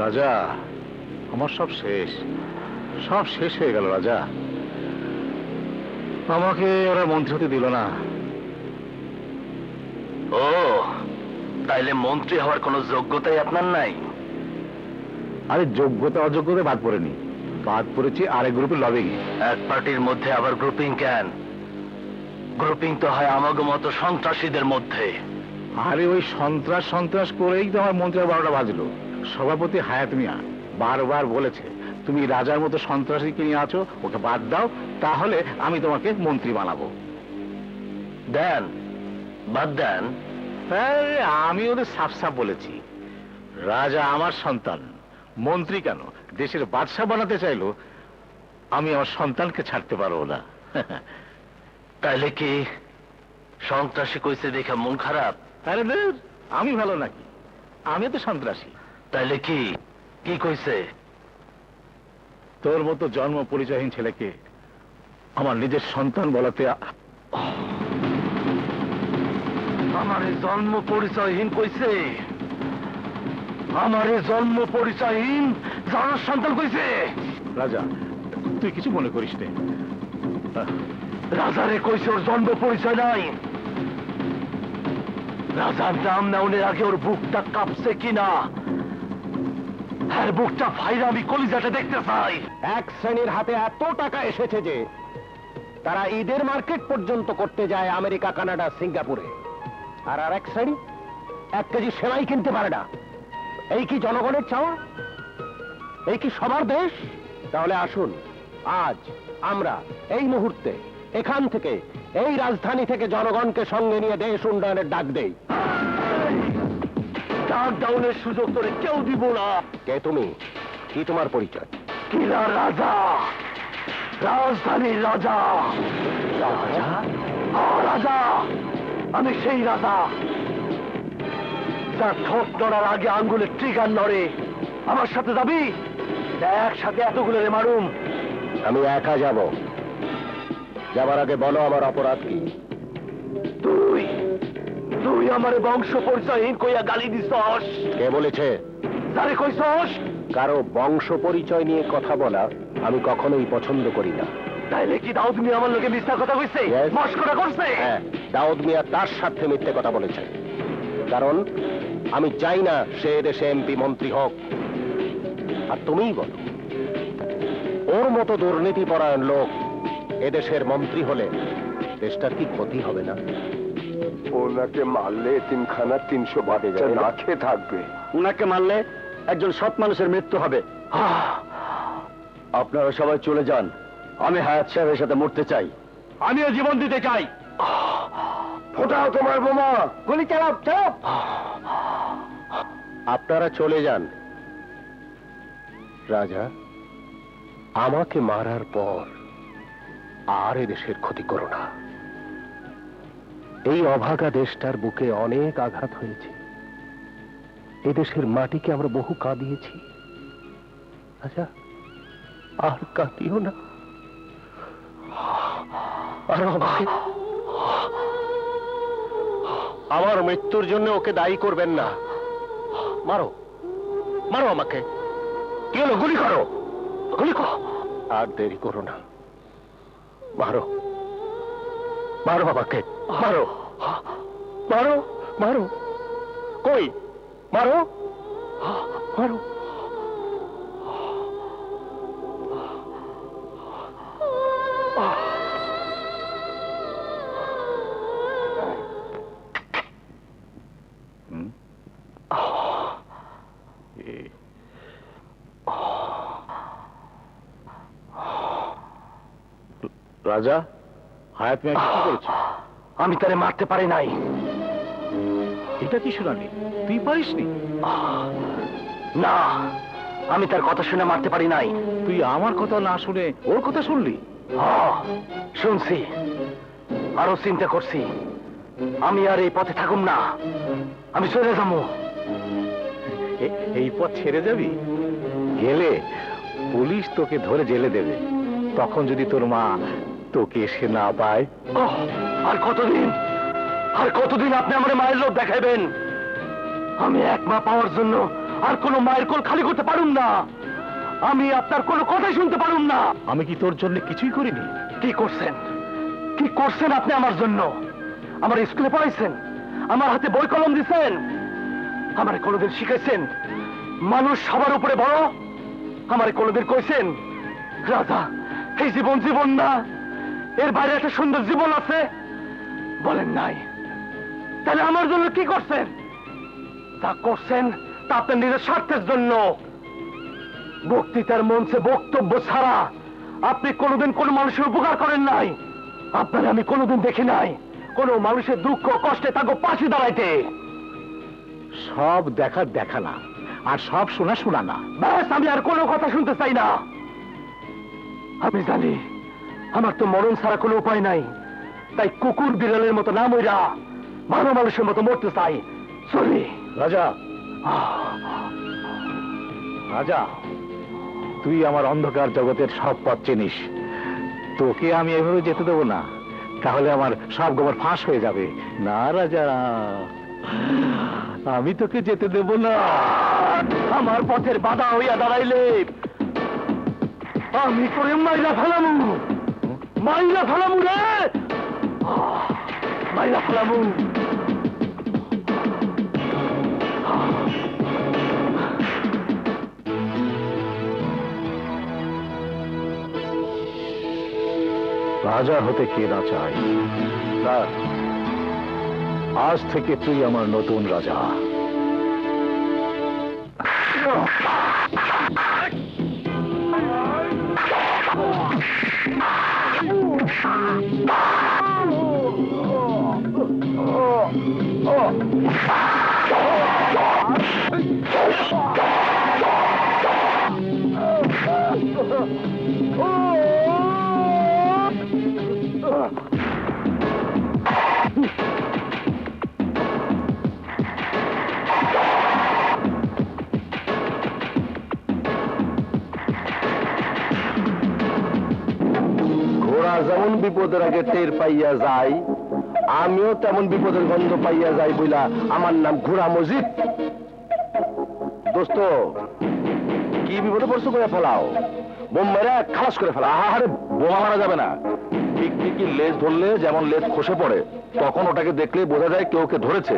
রাজা, আমার সব শেষ, সব শেষ হয়ে গেল রাজা। আমাকে ওরা মন্ত্রী হতে দিল না, ও তাইলে মন্ত্রী হওয়ার কোনো যোগ্যতাই আপনার নাই? আরে যোগ্যতা অযোগ্যতা বাদ পড়েনি, বাদ পড়েছি আরেক গ্রুপের লবিং। এক পার্টির মধ্যে আবার গ্রুপিং কেন? গ্রুপিং তো হয় আমাগো মতো সন্ত্রাসীদের মধ্যে। আরে ওই সন্ত্রাস সন্ত্রাস করেই তো আমার মন্ত্রীর 12টা বাজলো। সভাপতি হায়াত মিয়া বারবার বলেছে, তুমি রাজার মতো সন্ত্রাসীকে নিয়ে আছো, ওকে বাদ দাও, তাহলে আমি তোমাকে মন্ত্রী বানাবো। দেন, বাদ দেন। আরে আমি ওদের সাফ সাফ বলেছি, রাজা আমার সন্তান, মন্ত্রী কেন দেশের বাদশা বানাতে চাইলো, আমি আমার সন্তানকে ছাড়তে পারবো না। তাইলে কি সন্ত্রাসী কইছে দেখে মন খারাপ? আরে ধুর, আমি ভালো নাকি? আমি তো সন্ত্রাসী। তাইলে কি কি কইছে? তোর মতো জন্ম পরিচয়হীন ছেলেকে আমার নিজের সন্তান বলাতে আমারে জন্ম পরিচয়হীন কইছে? আমারে জন্ম পরিচয়হীন জানার সন্তান কইছে? রাজা, তুই কিছু মনে করিস নে। রাজারে কইছে ওর জন্ম পরিচয় নাই। রাজার নাম নেওয়ার আগে ওর বুকটা কাঁপছে কিনা, হ্যাঁ বুকটা ফাইরা আমি কলিজাটা দেখতে চাই। এক শ্রেণীর হাতে এত টাকা এসেছে যে তারা ঈদের মার্কেট পর্যন্ত করতে যায় আমেরিকা, কানাডা, সিঙ্গাপুরে। আর এক শ্রেণী 1 কেজি সেমাই কিনতে পারে না। এই কি জনগণের চাওয়া? এই কি সবার দেশ? তাহলে আসুন আজ আমরা এই মুহূর্তে এখান থেকে, এই রাজধানী থেকে জনগণকে সঙ্গে নিয়ে দেশ উন্নয়নের ডাক দেই। ডাক ডাউনের সুযোগ তোরে কেউ দিব না। কে তুমি? কি তোমার পরিচয়? কিলা রাজা, রাজধানীর রাজা। রাজা? রাজা, আমি সেই রাজা যার ঠোঁট নড়ার আগে আঙ্গুলের ট্রিগার নড়ে। আমার সাথে যাবি? একসাথে এতগুলো মারুম। আমি একা যাব। যাবার আগে বলো আমার অপরাধ কি? তুই তুই আমার বংশ পরিচয়হীন কইয়া গালি দিছস। কে বলেছে? যারে কইছস। কারো বংশ পরিচয় নিয়ে কথা বলা আমি কখনোই পছন্দ করি না। তাইলে কি দাউদ মিয়া আমার লোকে মিথ্যা কথা কইছে? মস্করা করছে? হ্যাঁ, দাউদ মিয়া তার সাথে মিথ্যে কথা বলেছে। কারণ আমি চাই না সে দেশে এমপি মন্ত্রী হোক। আর তুমিই বলো, ওর মতো দুর্নীতি পরায়ণ লোক এদেশের মন্ত্রী হলে দেশটার কি ক্ষতি হবে না? ওনাকে মারলে এতিমখানা 300 বাচ্চা না খেয়ে থাকবে। উনাকে মারলে একজন সৎ মানুষের মৃত্যু হবে। আপনারা সবাই চলে যান, আমি হায়াত সাহেবের সাথে মরতে চাই। আমিও জীবন দিতে চাই। ফোটাও তোমার বোমা। গুলি চালাও, চালাও। আপনারা চলে যান। রাজা, আমাকে মারার পর আর এদেশের ক্ষতি করো না। এই অভাগা দেশটার বুকে অনেক আঘাত হয়েছে। এদেশের মাটিকে আমরা বহু কাঁদিয়েছি। রাজা, আর কাঁদিও না। আর আমাকে আমার মৃত্যুর জন্য ওকে দায়ী করবেন না। মারো, মারো আমাকে। কি হলো? গুলি করো, গুলি করো। আর দেরি করো না, মারো, মারো আমাকে, মারো, মারো, মারো। কই? মারো, মারো। রাজা, হায়াত মিয়া কি করেছে? আমি তারে মারতে পারি নাই। এটা কি শুনানি? তুই পারিসনি? না, আমি তার কথা শুনে মারতে পারি নাই। তুই আমার কথা না শুনে ওর কথা শুনলি? শুনছি, আরো চিন্তা করছি। আমি আর এই পথে থাকুম না, আমি চলে যাবো। এই পথ ছেড়ে যাবি? গেলে পুলিশ তোকে ধরে জেলে দেবে। তখন যদি তোর মা তোকে এসে না পায়। আর কতদিন, আর কতদিন আপনি আমার মায়ের লোভ দেখাইবেন? আমি এক মা পাওয়ার জন্য আর কোন মায়ের কোল খালি করতে পারুম না। আমি আপনার কোনো কথাই শুনতে পারুম না। আমি কি তোর জন্য কিছুই করিনি? কি করছেন, কি করছেন আপনি আমার জন্য? আমার স্কুলে পড়াইছেন, আমার হাতে বই কলম দিচ্ছেন, আমারে কোনোদিন শিখেছেন মানুষ সবার উপরে বড়? আমারে কোনোদিন কইছেন রাজা এই জীবন জীবন না, এর বাইরে একটা সুন্দর জীবন আছে? বলেন নাই। তাহলে আমার জন্য কি করছেন? তা করছেন তা আপনার নিজের স্বার্থের জন্য। বক্তৃতার মঞ্চে বক্তব্য ছাড়া আপনি কোনোদিন কোনো মানুষের উপকার করেন নাই। আপনার আমি কোনোদিন দেখি নাই কোনো মানুষের দুঃখ কষ্টে তাকে পাশে দাঁড়াইতে। সব দেখার দেখা না, আর সব শোনা শোনা না। ব্যাস, আমি আর কোনো কথা শুনতে চাই না। আমি জানি আমার তো মরণ ছাড়া কোনো উপায় নাই, তাই কুকুর বিড়ালের মতো না মইরা ভালো মানুষের মতো মরতে চাই। চলি। রাজা, রাজা, তুই আমার অন্ধকার জগতের সব পথ চিনিস। তোকে আমি এভাবে যেতে দেবো না, তাহলে আমার সব গোবর ফাঁস হয়ে যাবে। না রাজা, আমি তোকে যেতে দেব না। আমার পথের বাধা হইয়া দাঁড়াইলে আমি করে মাইরা ফেলামু, মাইরা ফেলামু রে, মাইরা ফেলামু। রাজা হতে কে না চায়? আজ থেকে তুই আমার নতুন রাজা। ঘোড়া যেমন বিপদের আগে টের পাইয়া যায়, আমিও তেমন বিপদের গন্ধ পাইয়া যাই বইলা আমার নাম ঘোড়া মজিদ। দোস্ত, কি বিপদে পড়ছো করে ফেলাও, বোম মেরে খালাস করে ফেলা। আরে বোমা মারা যাবে না। টিকটিকি লেজ ধরলে যেমন লেজ খসে পড়ে, তখন ওটাকে দেখলে বোঝা যায় কেউ ওকে ধরেছে।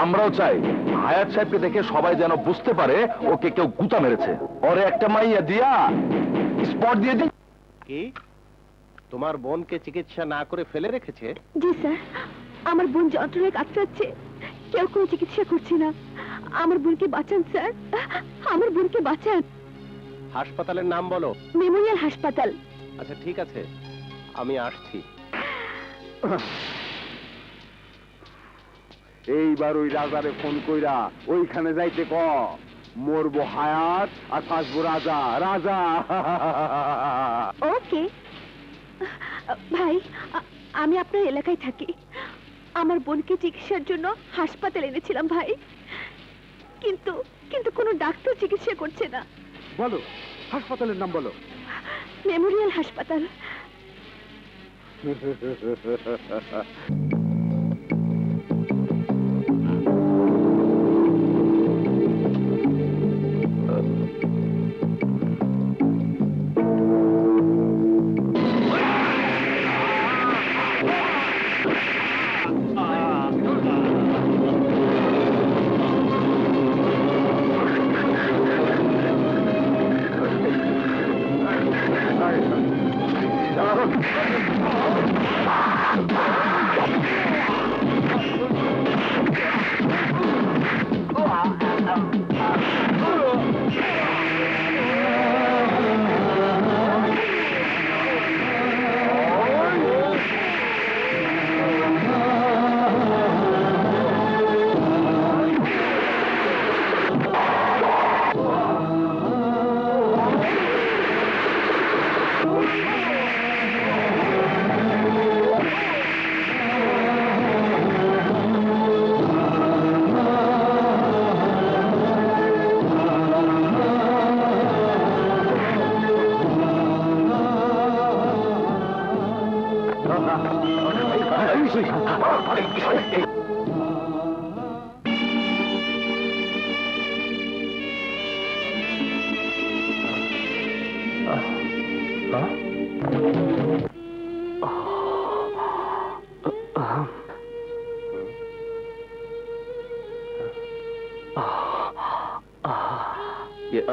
আমরাও চাই হায়াত সাহেবকে দেখে সবাই যেন বুঝতে পারে ওকে কেউ গুতা মেরেছে। ওরে একটা মাইয়া দিয়া স্পট দিয়ে দিই। কি তোমার বোনকে চিকিৎসা না করে ফেলে রেখেছে? জি স্যার, আমার বোন যন্ত্রণায় কাতরাচ্ছে, কেউ কোনো চিকিৎসা করছে না। আমার বোনকে বাঁচান স্যার, আমার বোনকে বাঁচান। হাসপাতালের নাম বলো। মেমোরিয়াল হাসপাতাল। আচ্ছা ঠিক আছে, আমি আসছি। এইবার ওই রাজারে ফোন কইরা ওইখানে যাইতে ক, মরবো হায়াত আর থাকবো রাজা। রাজা ওকে ভাই, আমি আপনার এলাকায় থাকি। আমার বোনকে চিকিৎসার জন্য হাসপাতালে এনেছিলাম ভাই, কিন্তু কিন্তু কোনো ডাক্তার চিকিৎসা করছে না। বলো হাসপাতালের নাম বলো। মেমোরিয়াল হাসপাতাল।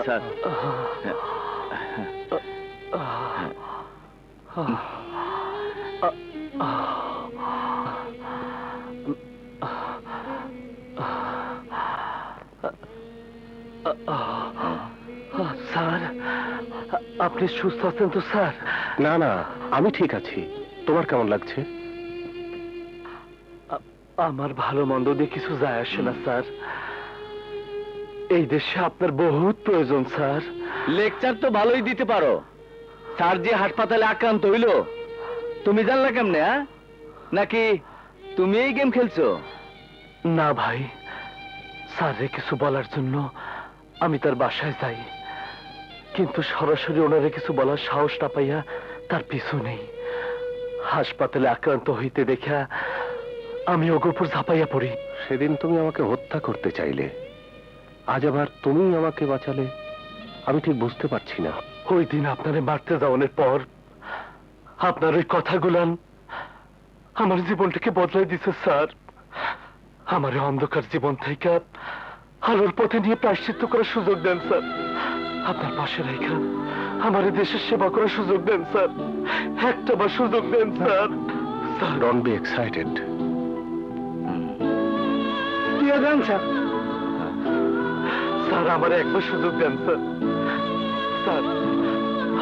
স্যার স্যার আপনি সুস্থ আছেন তো স্যার? না না, আমি ঠিক আছি। তোমার কেমন লাগছে? আমার ভালো মন্দ দিয়ে কিছু যায় আসে না স্যার। এই দেশে আপনার বহুত প্রয়োজন স্যার। লেকচার তো ভালোই দিতে পারো। স্যার যে হাসপাতালে আক্রান্ত হইল তুমি জানলা কেমনে? নাকি তুমি এই গেম খেলছো? না ভাই, স্যাররে কিছু বলার জন্য আমি তার বাসায় যাই, কিন্তু সরাসরি ওনারে কিছু বলার সাহস না পাইয়া তার পিছু নেই। হাসপাতালে আক্রান্ত হইতে দেখা আমি ওর উপর ঝাঁপাইয়া পড়ি। সেদিন তুমি আমাকে হত্যা করতে চাইলে, আজ আবার তুমি আমাকে বাঁচালে। আমি ঠিক বুঝতে পারছি না। ওই দিন আপনারে মারতে যাওয়ানোর পর আপনার ওই কথাগুলান আমার জীবনটাকে বদলাই দিছে স্যার। আমার এই অন্ধকার জীবন থেকে আলোর পথে নিয়ে প্রায়শ্চিত্ত করার সুযোগ দেন স্যার। আপনার পাশে রেখা আমার এই দেশের সেবা করার সুযোগ দেন স্যার। একটা বার সুযোগ দেন sir. Don't be excited. Sir আমার একবার সুযোগ দেন স্যার। স্যার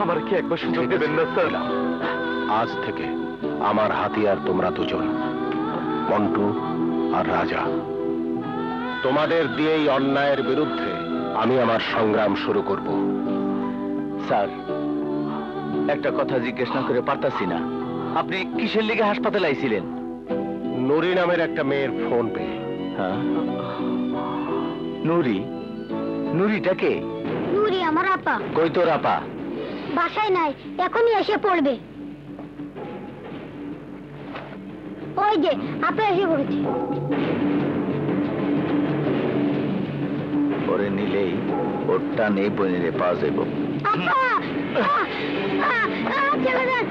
আমার কি একবার সুযোগ দেবেন না স্যার? আজ থেকে আমার হাতিয়ার তোমরা দুজন, মন্টু আর রাজা। তোমাদের দিয়েই অন্যায়ের বিরুদ্ধে আমি আমার সংগ্রাম শুরু করব। স্যার একটা কথা জিজ্ঞেস না করে পারতাছি না, আপনি কিসের লিগে হাসপাতালে আইছিলেন? নুরি নামের একটা মেয়ের ফোন পেয়ে। হ্যাঁ, নুরি? নুরিটা কে? নুরি আমার আপা, কই তোর আপা? বাসায় নাই, এখনই এসে পড়বে। ওই যে আপা এসে পড়েছে। ওরে নিলেই ওরটা নেই বনিরে পাওয়া যাইব। আপা চলে যান।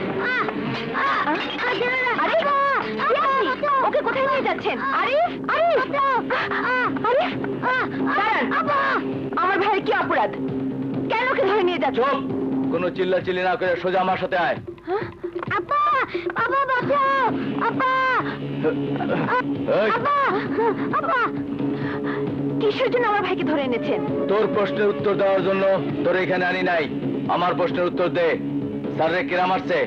ওকে কোথায় নিয়ে যাচ্ছেন? আরে আরে আরে আমার ভাইয়ের কি অপরাধ? কেন ওকে ধরে নিয়ে যাচ্ছ? চুপ! কোনো চিল্লা চিল্লি না করে সোজা আমার সাথে আয়। আপা আপা বাঁচাও আপা এই, আপা আপা। কিসের জন্য আমার ভাইকে ধরে এনেছেন? তোর প্রশ্নের উত্তর দেওয়ার জন্য তোর এখানে আনি নাই। আমার প্রশ্নের উত্তর দে। স্যাররে কেরা মারছে?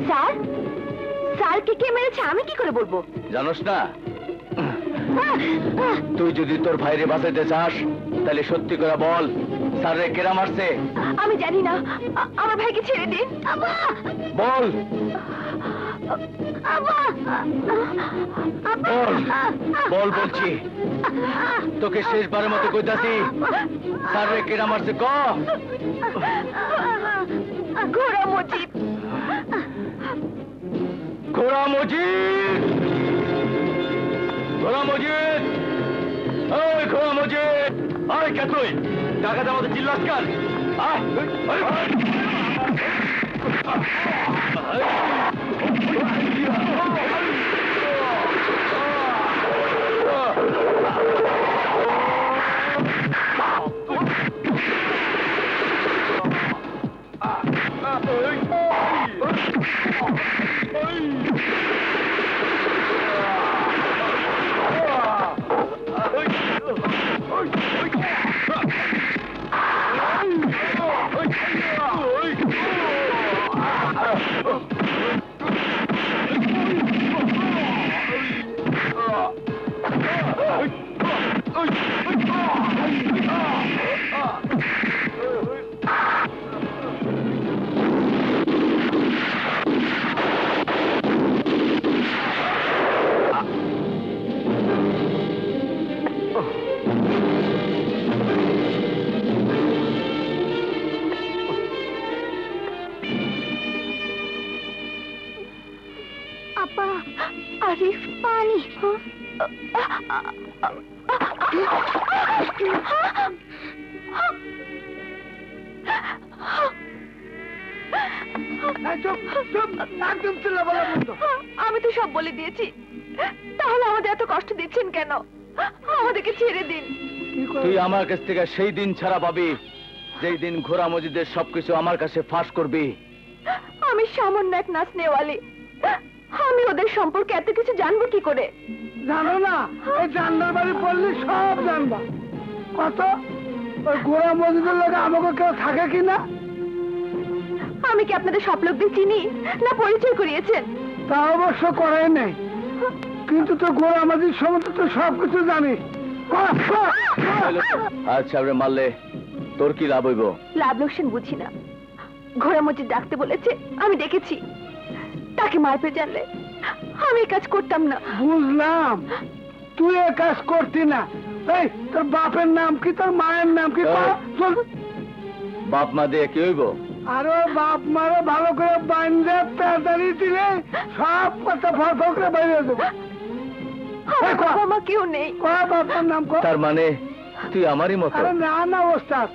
স্যার? স্যারকে কে মেরেছে আমি কি করে বলবো? জানোস না? তুই যদি তোর ভাইরে বাঁচাইতে চাস তাহলে সত্যি করে বল, স্যাররে কেরা মারছে? আমি জানি না, আমার ভাইকে ছেড়ে দিন। বল বল বল বলছি। তোকে শেষবারের মতো কইতাছি, স্যাররে কেরা মারছে ক। ঘোড়া মজিদ। ঘোড়া মজিদ! ঘোড়া মজিদ! ওই ঘোড়া মজিদ! আয় কে তুই? টাকাতে আমাদের চিল্লাস কেন? আয়! আপা আরিফ, পানি। আমি তো সব বলে দিয়েছি, তাহলে আমাদের এত কষ্ট দিচ্ছেন কেন? আমাদেরকে ছেড়ে দিন। তুই আমার কাছ থেকে সেই দিন ছাড়া পাবি যেই দিন ঘোড়া মজিদের সবকিছু আমার কাছে ফাঁস করবি। আমি সামান্য এক নাচনেওয়ালি, আমি ওদের সম্পর্কে এত কিছু জানবো কি করে? জানো না, এই জান্নার বাড়ি পড়লে সব জানবা। কত ওই গোড়া মজুদের লোক আমাকে কেউ থাকে কিনা? আমি কি আপনাদের সব লোকদের চিনি না পরিচয় করিয়েছেন? তা অবশ্য করাই নেই, কিন্তু তো গোড়া মজুদ সমস্ত তো সবকিছু জানিস। আচ্ছা রে মারলে তোর কি লাভ হইব? লাভ লোকসান বুঝি না। ঘোড়া মজিদ ডাকতে বলেছে, আমি দেখেছি। তাকে মারবে জানলে আমি এই কাজ করতাম না। বুঝলাম, তুই এ কাজ করতি না। এই তোর বাপের নাম কি, তোর মায়ের নাম কি? চল। বাপ মা দিয়ে কি হইব? আরো বাপ মারে ভালো করে বান্ধে তাড়াতাড়ি দিলে সব কথা ফর করে বাইরে দেবো। আমার বাবা মা কেউ নেই। বাবার নাম কর। তার মানে তুই আমারই মতো? আরে না না ওস্তাদ,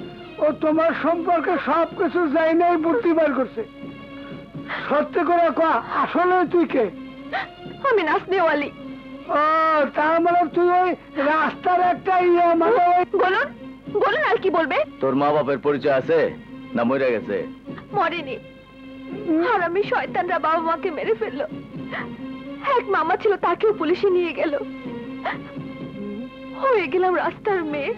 ও তোমার সম্পর্কে সবকিছু যাই নাই বুদ্ধি বার করছে। সত্যি করে কয়া, আসলে তুই কে? আমি নাচনেওয়ালি। ও তার মানে তুই ওই রাস্তার একটা মানে বলুন বলুন, আর কি বলবে? তোর মা বাপের পরিচয় আছে না মরে গেছে? মরেনি, আর আমি শয়তানরা বাবা মাকে মেরে ফেললো। এক মামা ছিল, তাকেও পুলিশে নিয়ে গেল। হয়ে গেলাম রাস্তার মেয়ে,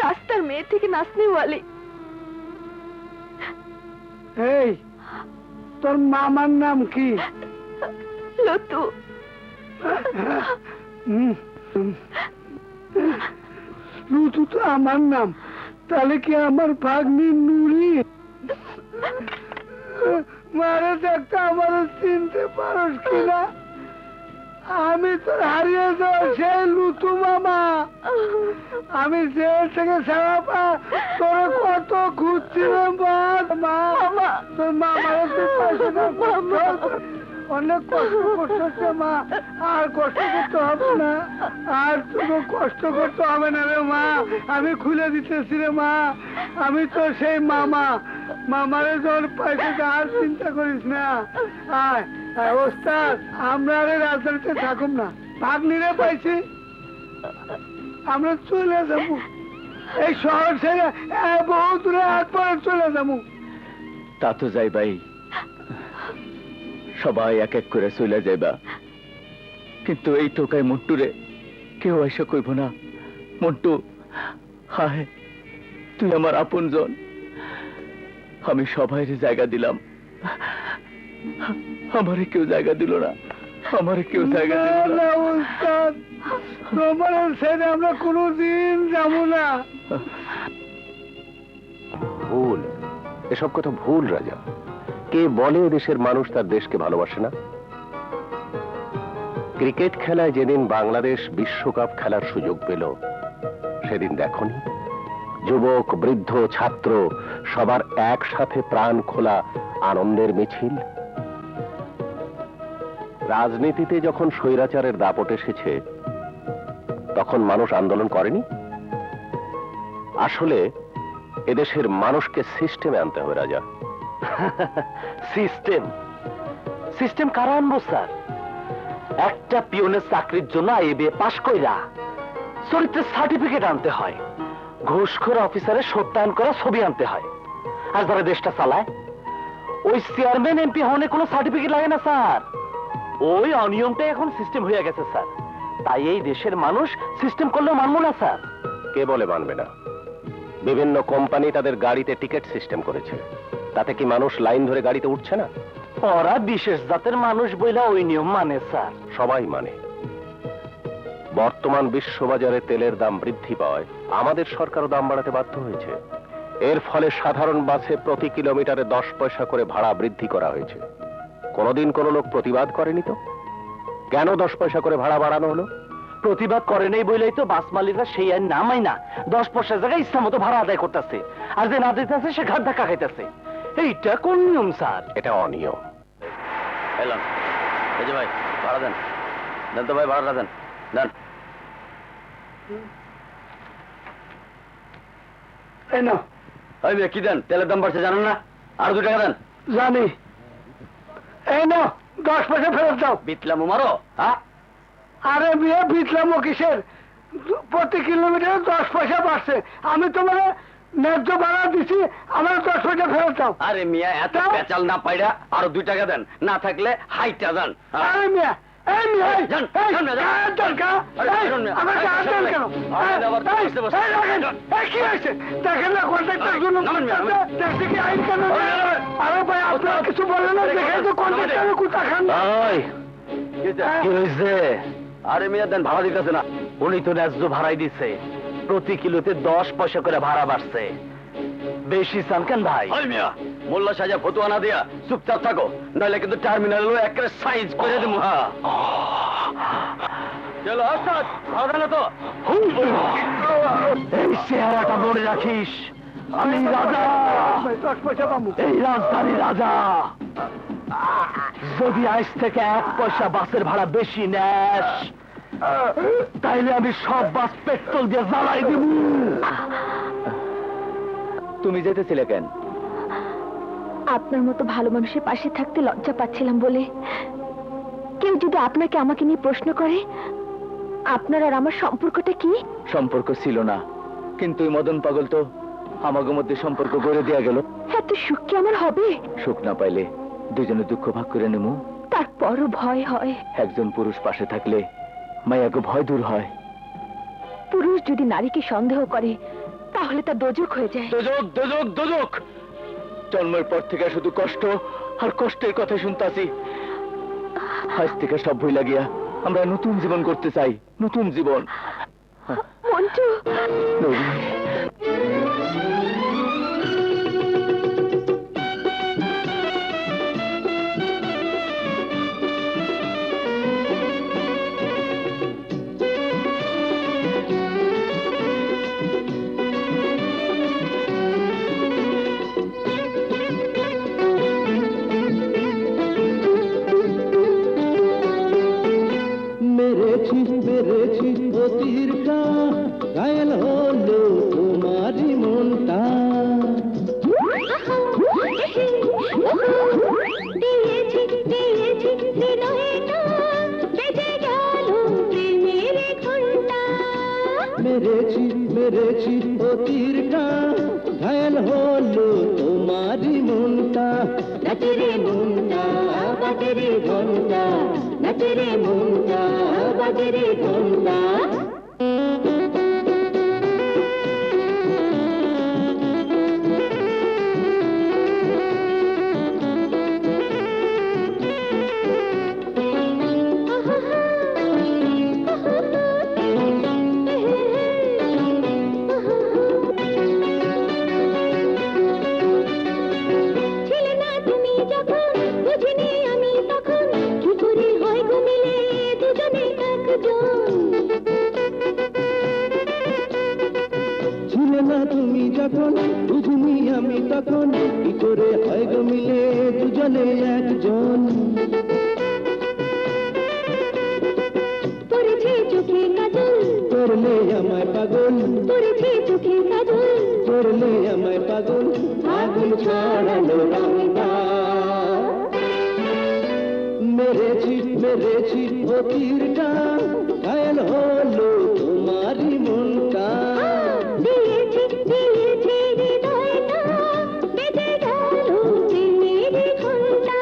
রাস্তার মেয়ে থেকে নাচনেওয়ালি। এই তোর মামার নাম কি? লতু। লুতু তো আমার নাম, তাহলে কি আমার ভাগ্নি নুরি? মারে দেখতে আমার চিনতে পারস কিনা? আমি তোর হারিয়ে যাওয়া সেই লুতু মামা। আমি জেল থেকে ছাড়া পা তোর কত খুঁজছি রে মা। তোর মামারে তুই পাশে না, অনেক কষ্ট করতেছে মা। আর কষ্ট করতে হবে না, আর তোকে কষ্ট করতে হবে না রে মা। আমি খুলে দিতেছি রে মা। আমি তো সেই মামা, মামারে যখন পাইছে আর চিন্তা করিস না। আয় আয় ওস্তাদ, আমরা আরে রাজধানীতে থাকুম না, ভাগ্নিরে পাইছি, আমরা চলে যাবো এই শহর ছেড়ে। বহু দূরে একবার চলে যাবো। তা তো যাই ভাই, সবাই এক এক করে চলে যাইবা, কিন্তু এই টোকায় মন্টুরে কেউ এসে কইব না, মন্টু হায় তুই আমার আপনজন। আমি সবাইরে জায়গা দিলাম, আমারে কেউ জায়গা দিল না, আমারে কেউ জায়গা দিল না। ওস্তাদ, তোমার ছেড়ে আমরা কোনোদিন যাবো না। ভুল, এসব কথা ভুল রাজা। কে বলে দেশের মানুষ তার দেশকে ভালোবাসে না? ক্রিকেট খেলায় যেদিন বাংলাদেশ বিশ্বকাপ খেলার সুযোগ পেল, সেদিন দেখনি যুবক বৃদ্ধ ছাত্র সবার একসাথে প্রাণ খোলা আনন্দের মিছিল? রাজনীতিতে যখন স্বৈরাচারের দাপট এসেছে, তখন মানুষ আন্দোলন করেনি? আসলে এদেশের মানুষকে সিস্টেমে আনতে হবে রাজা। সিস্টেম? সিস্টেম কারা আনবো স্যার? একটা পিওনের চাকরির জন্য এবি পাশ কইরা চরিত্রের সার্টিফিকেট আনতে হয়, ঘুষখোর অফিসারের সত্যায়ন করা ছবি আনতে হয়। আর যারা দেশটা চালায়, ওই চেয়ারম্যান এমপি হনে কোনো সার্টিফিকেট লাগে না স্যার। ওই অনিয়মটাই এখন সিস্টেম হয়ে গেছে স্যার। তাই এই দেশের মানুষ সিস্টেম করলেও মানবো না স্যার। কে বলে মানবে না? বিভিন্ন কোম্পানি তাদের গাড়িতে টিকিট সিস্টেম করেছে, তাতে কি মানুষ লাইন ধরে গাড়িতে উঠছে না? ওরা বিশেষ জাতের মানুষ বইলা ওই নিয়ম মানে স্যার। সবাই মানে। বর্তমান বিশ্ববাজারে তেলের দাম বৃদ্ধি পাওয়ায় আমাদের সরকারও দাম বাড়াতে বাধ্য হয়েছে। এর ফলে সাধারণ বাসে প্রতি কিলোমিটারে 10 পয়সা করে ভাড়া বৃদ্ধি করা হয়েছে। কোনদিন কোনো লোক প্রতিবাদ করেনি তো? কেন 10 পয়সা করে ভাড়া বাড়ানো হলো? প্রতিবাদ করে নেই বইলেই তো বাস মালিকরা সেই আইন নামাই না 10 পয়সার জায়গায় ইচ্ছা মতো ভাড়া আদায় করতেছে, আর যে না দিতেছে সে ঘাট ধাক্কা খাইতেছে। এইটা কোন নিয়ম স্যার? এটা অনিয়ম। এলাম এই যে ভাই ভাড়া দেন, দেন তো ভাই ভাড়াটা দেন, দেন। এই না ওই মেয়ে কি দেন? তেলের দাম বাড়ছে জানেন না? আর 2 টাকা দেন। জানি। এই না 10 পয়সা ফেরত দাও। বিতলাম মারো। হ্যাঁ আরে বিয়ে বিতলাম কিসের? প্রতি কিলোমিটারে 10 পয়সা বাড়ছে। আমি তোমার ন্যায্য ভাড়া দিছি, আমার 10 পয়সা ফেরত দাও। আরে মিয়া এত পেঁচাল না পাইরা আরো 2 টাকা দেন, না থাকলে হাইটা দেন। আরে মিয়া, এই মিয়া, এই, যান, এই, যান না, যান। গায়ের দরকার, আরে, এই, যান না। আমার গায়ের যান দরকার না। কেন? আরে, আবার এই, বসতে বসতে। এই, রাখেন। এই, কি হয়েছে? দেখেন না কন্ট্রাক্টর জন্য নামেন মিয়া, নামেন। দেখছি কি আইন কানুন নেই? আরে ভাই, আপনারা কিছু বলেন না, দেখেন তো কন্ট্রাক্টরের কুতা খান। ওই কি হয়েছে? আরে মিয়া দেন, ভাড়া দিতেছে না। উনি তো ন্যায্য ভাড়াই দিচ্ছে, প্রতি কিলোতে 10 পয়সা করে ভাড়া বাড়ছে। বেশি চান কেন ভাই? ওই মিয়া মোল্লা সাজা ফতুয়া না দিয়া চুপচাপ থাকো, নাহলে কিন্তু টার্মিনাল একটা সাইজ করে দেবো। হ্যাঁ চলো ওস্তাদ, ভাড়া না তো। এই চেহারাটা মনে রাখিস, আমি রাজা, 10 পয়সা পাবো। এই রাজধানী রাজা। যদি আজ থেকে 1 পয়সা বাসের ভাড়া বেশি নেস, তাইলে আমি সব বাস পেট্রোল দিয়ে জ্বালাই দিব। তুমি যেতেছিলে কেন? আপনার মতো ভালো মানুষের পাশে থাকতে লজ্জা পাচ্ছিলাম বলে। কেউ যদি আপনাকে আমাকে নিয়ে প্রশ্ন করে, আপনার আর আমার সম্পর্কটা কি? সম্পর্ক ছিল না, কিন্তু ওই মদন পাগল তো আমাদের মধ্যে সম্পর্ক গড়ে দেয়া গেল। এত সুখ কি আমার হবে? সুখ না পাইলে দুজনে দুঃখ ভাগ করে নেবো। তারপরও ভয় হয়। একজন পুরুষ পাশে থাকলে মায়াকে ভয় দূর হয়। পুরুষ যদি নারীকে সন্দেহ করে, তাহলে তা দোজক হয়ে যায়। দোজক দোজক দোজক। জন্মের পর থেকে শুধু কষ্ট আর কষ্টের কথা শুনতাছি। আজ থেকে সব ভুইলা গিয়া আমরা নতুন জীবন করতে চাই, নতুন জীবন। মন্টু, নবী, মেরেছি মেরেছি অতির কা, ঘায়েল হলো তোমারই মনটা। দিয়েছি দিয়েছি হৃদয়টা, বেজে গেল প্রেমের ঘন্টা। মেরেছি মেরেছি অতির কা, ঘায়েল হলো তোমারই মনটা। নাচে রে মনটা, বাজে রে ঘন্টা, নাচে রে মনটা, বাজে রে ঘন্টা। ছিলে না তুমি যখন, বুঝিনি আমি তখন, কি করে হয় গো মিলে দুজনে একজন। ছিলে না তুমি যখন, বুঝিনি আমি তখন, কি করে হয় গো মিলে দুজনে একজন। পড়েছে চোখে কাজল, করলে আমায় পাগল, পড়েছে চোখে কাজল, করলে আমায় পাগল, আগুন ছড়ালো রঙটা। মেরেছি মেরেছি অতিরটা, ঘায়েল হলো তোমারই মনটা। দিয়েছি দিয়েছি হৃদয়টা, বেজে গেল প্রেমের ঘন্টা।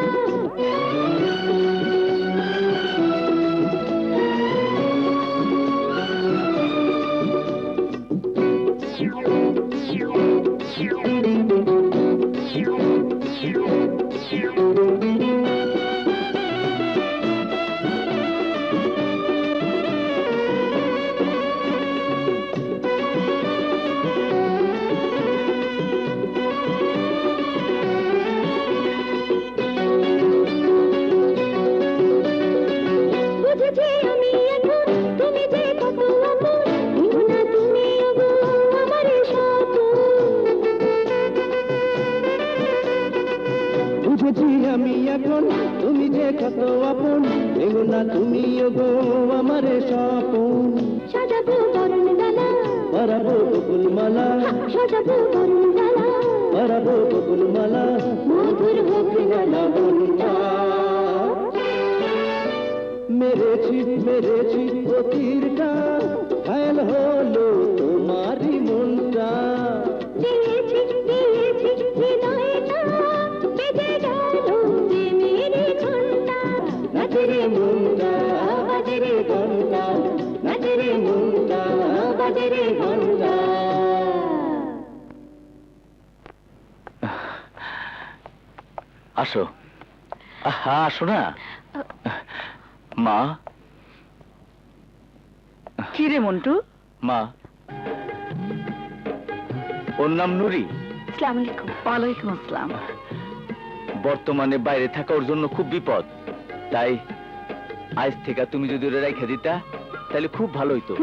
বুঝেছি আমি এখন, তুমি যে কত আপন, ভেবো না তুমি ওগো আমার স্বপন। বুঝেছি আমি এখন, তুমি যে কত আপন, ভেবো না তুমি ওগো আমার স্বপন। সাজাবো বরণ ডালা, পরাবো বকুল মালা, সাজাবো বরণ ডালা, পরাবো বকুল মালা, মধুর হোক না লবণটা। মেরেছি মেরেছি অতিরটা, ঘায়ল হলো তোমারই মনটা। দিয়েছি দিয়েছি হৃদয়টা, বেজে গেল প্রেমের ঘন্টা। নাচেরে মনটা বাজেরে ঘন্টা, নাচেরে মনটা বাজেরে ঘন্টা। আসো, আসো না মা। কি রে মন্টু? মা, ওর নাম নুরি। আসসালামু আলাইকুম। ওয়ালাইকুম আসসালাম। বর্তমানে বাইরে থাকা ওর জন্য খুব বিপদ, তাই আজ থেকে তুমি যদি ওরা রেখে দিতা তাহলে খুব ভালো হইতো।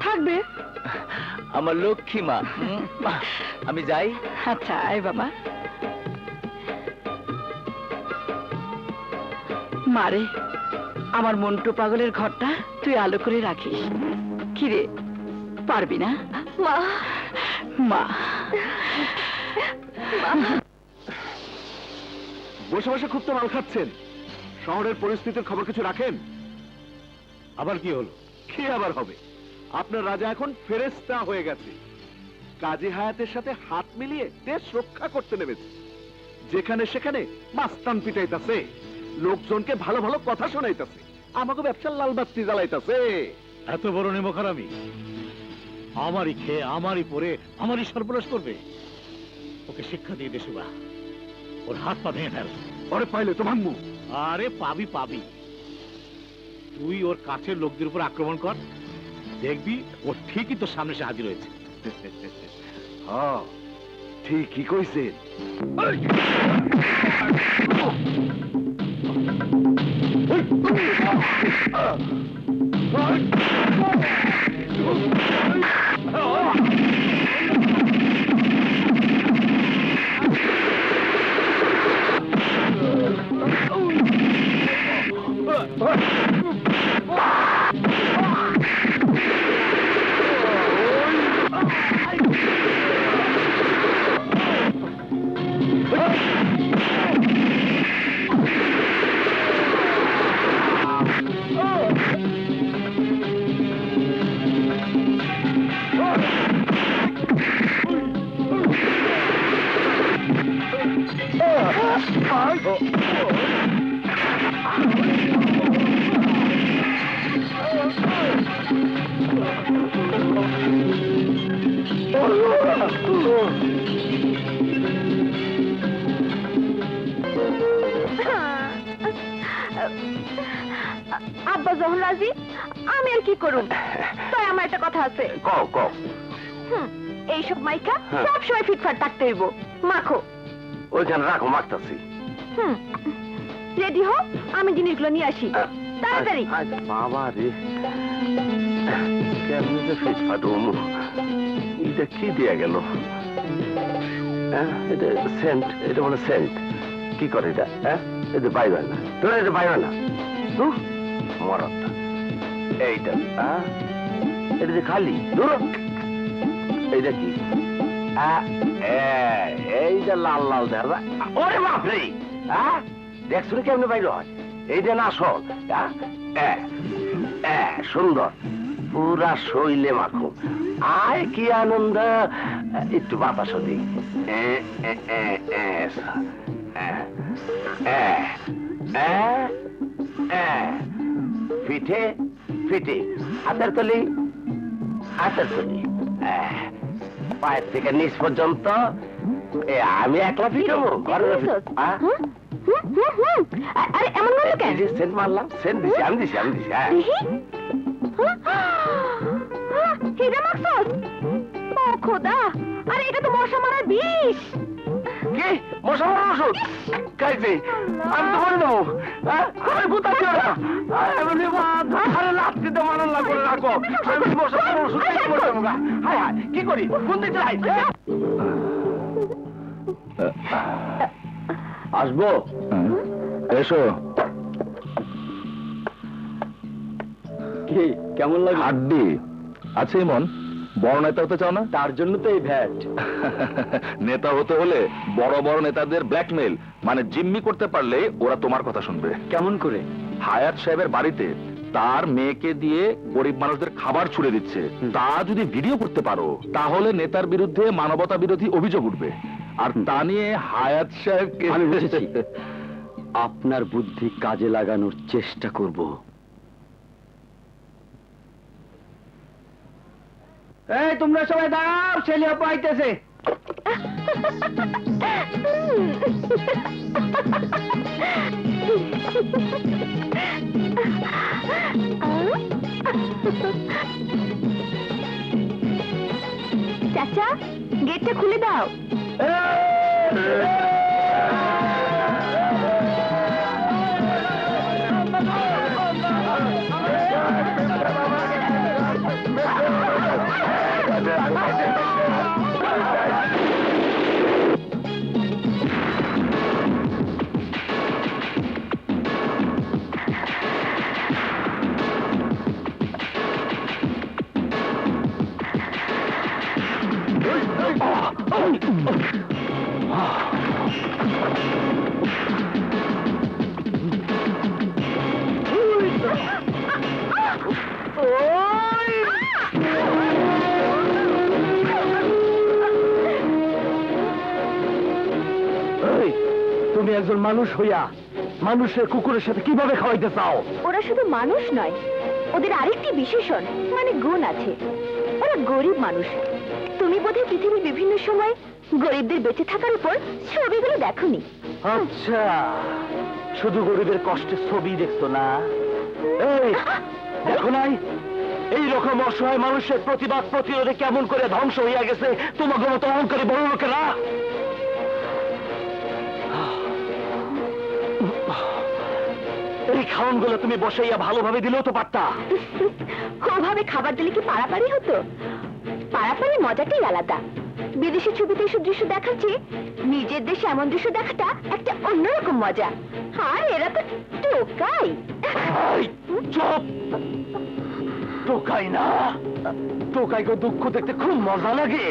থাকবে। আমার লক্ষ্মী মা। আমি যাই। আচ্ছা আয় বাবা। মারে, আমার মন্টু পাগলের ঘরটা তুই আলো করে রাখিস। কিরে, পারবি না? মা, মা বসে বসে খুব তো মাল খাচ্ছেন। শহরের পরিস্থিতির খবর কিছু রাখেন? আবার কি হলো? কি আবার হবে? আপনার রাজা এখন ফেরেশতা হয়ে গেছে। কাজী হায়াতের সাথে হাত মিলিয়ে দেশ রক্ষা করতে নেমেছে। যেখানে সেখানে মাস্তান পিটাইতাছে, লোকজনকে ভালো ভালো কথা শোনাইতাছে, আমাকে ব্যবসার লাল বাতি জ্বালাইতাছে। এত বড় নেমখারামি আমারই খেয়ে, আমারই পরে, আমারই সর্বনাশ করবে। ওকে শিক্ষা দিয়ে দে সুবা, ওর হাত পা ভেঙে ফেল। ওরে পাইলে তো ভাঙবো। আরে পাবি পাবি, তুই ওর কাছের লোকদের উপর আক্রমণ কর, দেখবি ও ঠিকই তোর সামনে এসে হাজির হয়েছে। হ্যাঁ, ঠিকই কইছেন। আব্বা যখন রাজি, আমি আর কি করুম? তাই আমার একটা কথা আছে। কও কও। এইসব মাইকা সব সময় ফিটফাট থাকতে হইব। মাখো। ওইখানে রাখো, মাখতাছি। রেডি হো, আমি জিনিসগুলো নিয়ে আসি। তাড়াতাড়ি। বাবা রে, কেমনি যে ফিট ফাটুম। এটা কি দিয়া গেল? এটা সেন্ট, এটা বলে সেন্ট। কি করে এটা? এটা পাইবে না, তোরা এটা পাইবে না। মরাটা এইটা, এটা যে খালি ধরো। এইটা কি? এইটা লাল লাল দেখা। ওরে বাপরে, দেখছো কেমনে বাইরে হয়? এইটা না শোন, সুন্দর, পুরা শৈলে মাখো। আয় কি আনন্দ। একটু বাতাস দিই। পিঠে পিঠে, হাতের তলি, হাতের তলি, পায়ের থেকে নিচ পর্যন্ত। আমি একলা পিঠাবো ঘরের। আরে এমন বলো কেন? সেন্ট মারলাম, সেন্ট দিছি, আমি দিছি, আমি দিছি। হিরা মাকসুদ, ও খোদা, আরে এটা তো মশা মারার বিষ। কি মশা মারার ওষুধ? খাইছি, আমি তো করে দেবো। আমি কোথা দিও না, আমি নেবো। আরে লাঠি তো মারার লাগবে, রাখো। আমি মশা মারার ওষুধ করে দেবো। হায় হায়, কি করি? কোন দিকে যাই? আসবো? এসো। কি কেমন লাগে? হাড্ডি আছে মন। বড় নেতা হতে চাও না? তার জন্য তো এই ভ্যাট। নেতা হতে হলে বড় বড় নেতাদের ব্ল্যাকমেল মানে জিম্মি করতে পারলে ওরা তোমার কথা শুনবে। কেমন করে? হায়াত সাহেবের বাড়িতে তার মেয়েকে দিয়ে গরিব মানুষদের খাবার ছুড়ে দিচ্ছে, তা যদি ভিডিও করতে পারো তাহলে নেতার বিরুদ্ধে মানবতা বিরোধী অভিযোগ উঠবে। আর তা নিয়ে হায়াত সাহেবকে আমি বুঝেছি। আপনার বুদ্ধি কাজে লাগানোর চেষ্টা করব। এই তোমরা সবাই দাঁড়াও, ছেলে আপু আইতেছে। চাচা, গেটটা খুলে দাও। তুমি একজন মানুষ হইয়া মানুষের কুকুরের সাথে কিভাবে খাওয়াইতে চাও? ওরা শুধু মানুষ নয়, ওদের আরেকটি বিশেষণ মানে গুণ আছে। ওরা গরিব মানুষ। তুমি বোধহয় পৃথিবীর বিভিন্ন সময় গরিবদের বেঁচে থাকার উপর ছবিগুলো দেখোনি। আচ্ছা, শুধু গরিবের কষ্টের ছবি দেখছো না? এই দেখো নাই এই রকম অসহায় মানুষের প্রতিবাদ প্রতিরোধে কেমন করে ধ্বংস হইয়া গেছে তোমাকে মতো অহংকারী বড় লোকেরা। এই খাওয়ানগুলো তুমি বসাইয়া ভালোভাবে দিলেও তো পারতা। ওভাবে খাবার দিলে কি পাড়াপাড়ি হতো? পাড়াপাড়ি মজাটাই আলাদা। বিদেশি ছবিতে এসব দৃশ্য দেখাচ্ছে, নিজের দেশে এমন দৃশ্য দেখাটা একটা অন্যরকম মজা। আর এরা তো টোকাই। চুপ! টোকাই না, টোকাইকে দুঃখ দেখতে খুব মজা লাগে।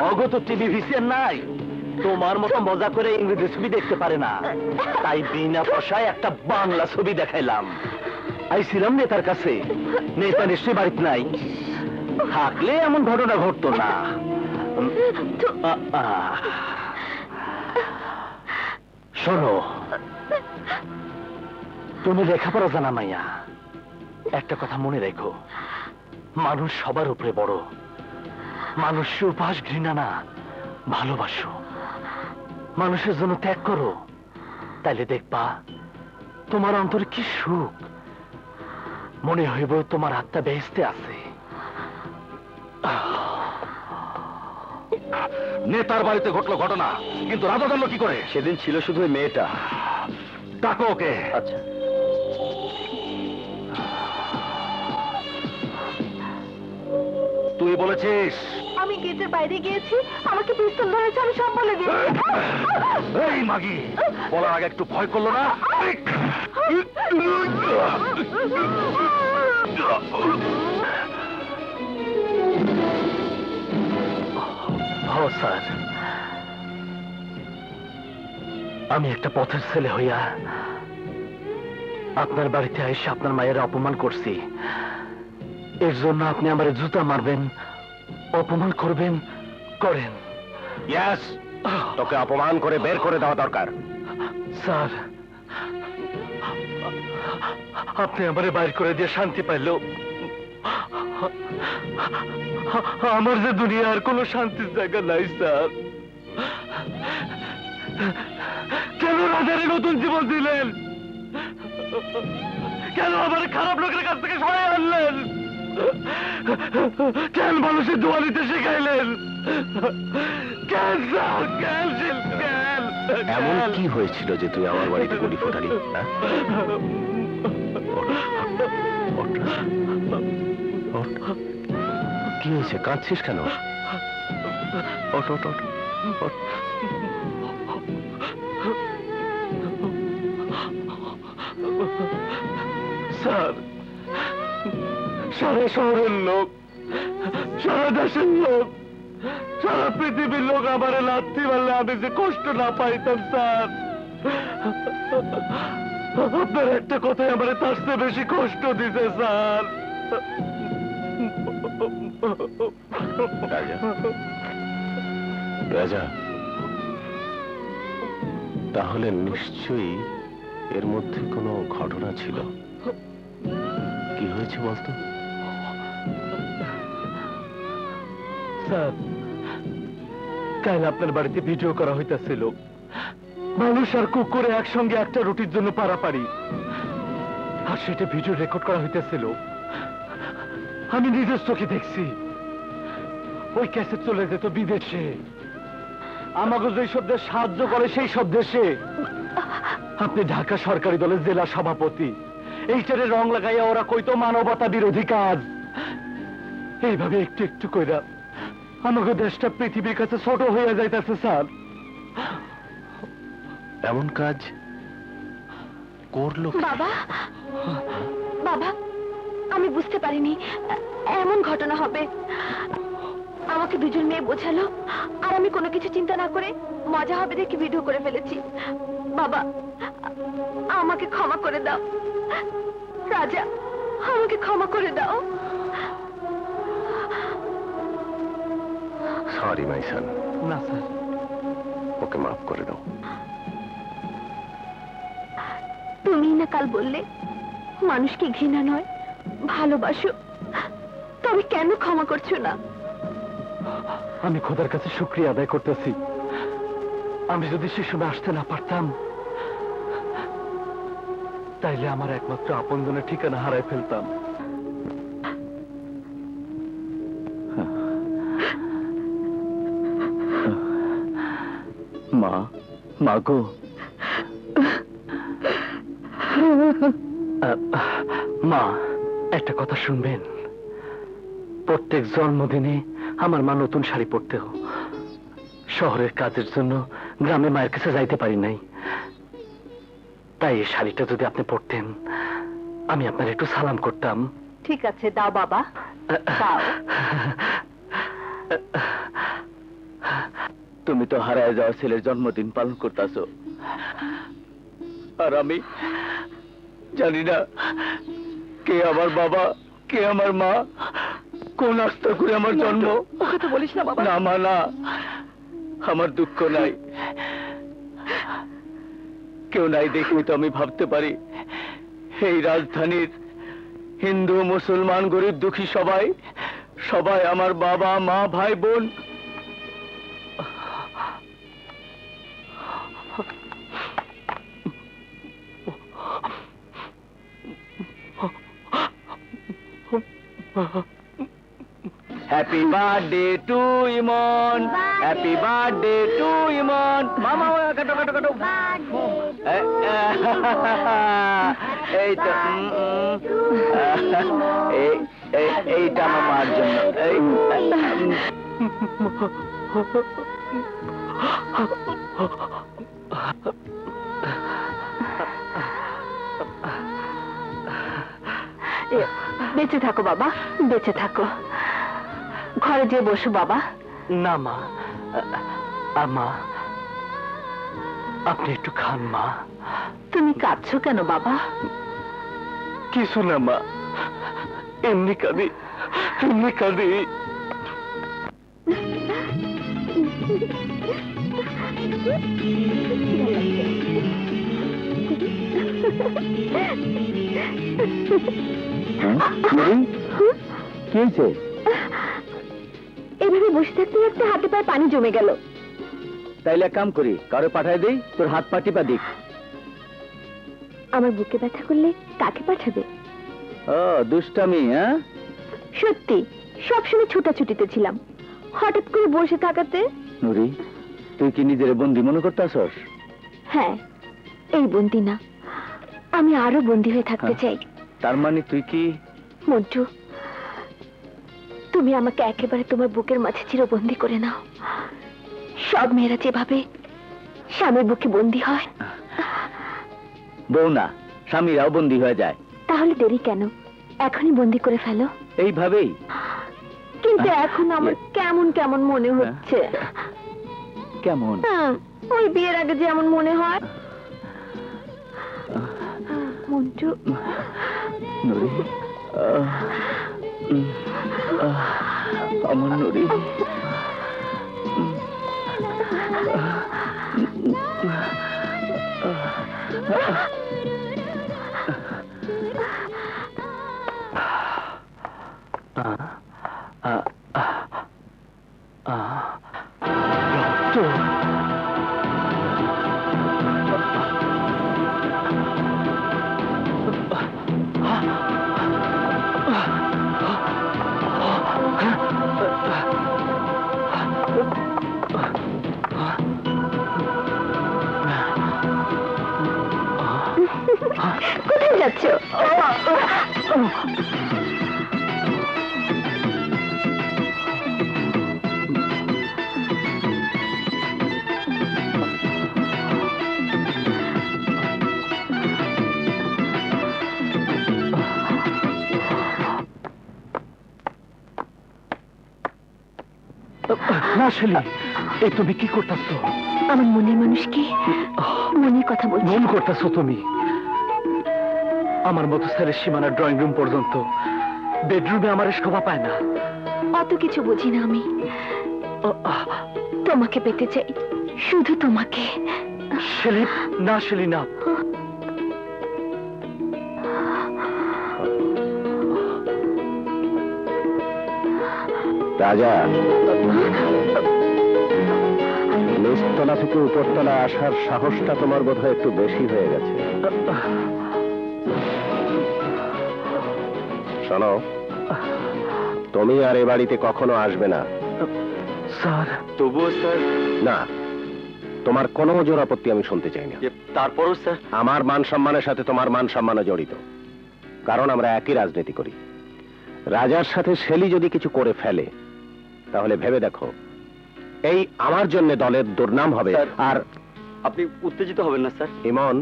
অগত টিভি ভিসিআর নাই, তোমার মতো মজা করে ইংরেজি ছবি দেখতে পারে না, তাই বিনা পয়সায় একটা বাংলা ছবি দেখাইলাম। আইছিলাম নেতার কাছে, নেতা নিশ্চয়ই বাড়িতে নাই, থাকলে এমন ঘটনা ঘটতো না। শোনো, তুমি লেখাপড়া জানা মাইয়া, একটা কথা মনে রেখো, মানুষ সবার উপরে বড়। মানুষের উপাস ঘৃণা না, ভালোবাসো। মানুষের জন্য ত্যাগ করো, তাইলে দেখবা তোমার অন্তরে কি সুখ। মনে হইব তোমার আত্মা বেহেশতে আছে। নেতার বাড়িতে ঘটলো ঘটনা, কিন্তু রাজা জানলো কি করে? সেদিন ছিল শুধু ওই মেয়েটা। ডাকো ওকে। আচ্ছা। তুই বলেছিস? আমি গেটের বাইরে গিয়েছি, আমাকে পিস্তল ধরেছে, আমি সব বলে দিয়েছি। এই মাগি, বলার আগে একটু ভয় করলো না? স্যার, আমি একটা পথের ছেলে হইয়া আপনার বাড়িতে এসে আপনার মায়ের অপমান করছি। এর জন্য আপনি আমার জুতা মারবেন, অপমান করবেন, করেন। ইয়েস, তোকে অপমান করে বের করে দেওয়া দরকার। স্যার, আপনি আমারে বাইর করে দিয়ে শান্তি পাইল, আমার যে দুনিয়ার কোনো শান্তির জায়গা নাই স্যার। কেন রাজারে নতুন জীবন দিলেন? কেন আমার খারাপ লোকের কাছ থেকে সরাই আনলেন? কেন মানুষের দোয়া নিতে শিখাইলেন? কেন স্যার, কেন কেন? এমন কি হয়েছিল যে তুই আমার বাড়িতে গুলি ফোটালি? কি হয়েছে, কাঁদছিস কেন? স্যার, সারা শহরের লোক, সারা দেশের লোক, সারা পৃথিবীর লোক আমারে লাথি মারলে আমি যে কষ্ট না পাইতাম স্যার, আপনার একটা কথাই আমারে তার চেয়ে বেশি কষ্ট দিতে স্যার। রাজা, রাজা, তাহলে নিশ্চয়ই এর মধ্যে কোনো ঘটনা ছিল। কি হয়েছে বলতো? স্যার, কাল আপনার বাড়িতে ভিডিও করা হইতাছিল, মানুষ আর কুকুরে একসঙ্গে একটা রুটির জন্য পারাপারি, আর সেটা ভিডিও রেকর্ড করা হইতেছিল। আমি নিজের চোখে দেখছি ওই ক্যাসেট চলে যেত বিদেশে, আমাকে যেই সব দেশ সাহায্য করে সেই সব দেশে। আপনি ঢাকা সরকারি দলের জেলা সভাপতি, এইটারে রং লাগাইয়া ওরা কইতো মানবতা বিরোধী কাজ। এইভাবে একটু একটু কইরা আমাকে দেশটা পৃথিবীর কাছে ছোট হইয়া যাইতেছে স্যার। এমন কাজ করলো? বাবা, বাবা, আমি বুঝতে পারিনি এমন ঘটনা হবে। আমাকে দুজন মেয়ে বোঝালো, আর আমি কোনো কিছু চিন্তা না করে মজা হবে দেখে ভিডিও করে ফেলেছি। বাবা, আমাকে ক্ষমা করে দাও। রাজা, আমাকে ক্ষমা করে দাও। সরি মাই সন। না স্যার, ওকে মাফ করে দাও। তুমি না কাল বললে মানুষকে ঘৃণা নয় ভালোবাসো, তবে কেন ক্ষমা করছো না? আমি খোদার কাছে শুকরিয়া আদায় করতেছি। আমি যদি সে সময় আসতে না পারতাম, তাইলে আমার একমাত্র আপনজনের ঠিকানা হারাই ফেলতাম। মা, মাগো, মা, একটা কথা শুনবেন। প্রত্যেক জন্মদিনে আমার মা নতুন শাড়ি পরতেও, শহরের কাজের জন্য গ্রামে মায়ের কাছে যাইতে পারি নাই, তাই এই শাড়িটা যদি আপনি পরতেন, আমি আপনার একটু সালাম করতাম। ঠিক আছে, দাও বাবা, দাও। তুমি তো হারায় যাওয়া ছেলের জন্মদিন পালন করতেছো, আর আমি জানি না কে আমার বাবা, কে আমার মা, কোন আস্থা করে আমার জন্ম। ওকে তো বলিস না বাবা। না মা, না, আমার দুঃখ নাই, কেউ নাই দেখে তো আমি ভাবতে পারি এই রাজধানীর হিন্দু মুসলমান গরিব দুঃখী সবাই সবাই আমার বাবা মা ভাই বোন। Happy birthday to Emon, happy birthday to Emon. মামা কাটো কাটো কাটো। এই তো এইটা মামার জন্য। বেঁচে থাকো বাবা, বেঁচে থাকো। ঘরে যেয়ে বসো বাবা। না মা, মা আপনি একটু খান মা। তুমি কাঁদছো কেন বাবা? কিছু না মা, এমনি কাঁদি, এমনি কাঁদি। কি হয়েছে? এভাবে বসে থাকতে থাকতে হাতে পায়ে পানি জমে গেল। তাইলে এক কাম করি, কারো পাঠায় দেই, তোর হাত পা টিপা দিক। আমার বুকে ব্যথা করলে কাকে পাঠাবে? ও দুষ্টামি, হ্যাঁ? সত্যি, সবসময় ছুটাছুটিতে ছিলাম, হঠাৎ করে বসে থাকাতে। নুরি, তুই কি নিজের বন্দি মনে করতেছস? হ্যাঁ, এই বন্দি না, আমি আরো বন্দি হয়ে থাকতে চাই। তার মানে তুই কি? মন্টু, তুমি আমাকে একেবারে তোমার বুকের মাঝে চিরবন্দি করে নাও। সব মেয়েরা যেভাবে স্বামীর বুকে বন্দি হয়। বউ না, স্বামীরাও বন্দি হয়ে যায়। তাহলে দেরি কেন, এখনই বন্দি করে ফেলো। এইভাবেই? কিন্তু এখন আমার কেমন কেমন মনে হচ্ছে। কেমন? ওই বিয়ের আগে যেমন মনে হয়। মন্টু, নুরি, আমার নুরি। কোথায় যাচ্ছ? না শেলি, এই তুমি কি করতেছো? আমার মনের মানুষকে মনের কথা বলছি। ভুল করতেছো তুমি। আমার মতো স্যারের সীমানার ড্রয়িং রুম পর্যন্ত, বেডরুমে আমার শোভা পায় না। অত কিছু বুঝি না আমি। তোমাকে পেতে চাই, শুধু তোমাকে। শেলি, না শেলি, না। রাজা, নিচতলা থেকে উপরতলা আসার সাহসটা তোমার বোধহয় একটু বেশি হয়ে গেছে। শোনো, তুমি আর এ বাড়িতে কখনো আসবে না। স্যার, তবুও স্যার। না, তোমার কোনো জোর আপত্তি আমি শুনতে চাই না। তারপরও স্যার। আমার মান সম্মানের সাথে তোমার মান সম্মানও জড়িত, কারণ আমরা একই রাজনীতি করি। রাজার সাথে শেলি যদি কিছু করে ফেলে, তাহলে ভেবে দেখো, এই আমার জন্য দলের দুর্নাম হবে। আর আপনি উত্তেজিত হবেন না স্যার। ইমন,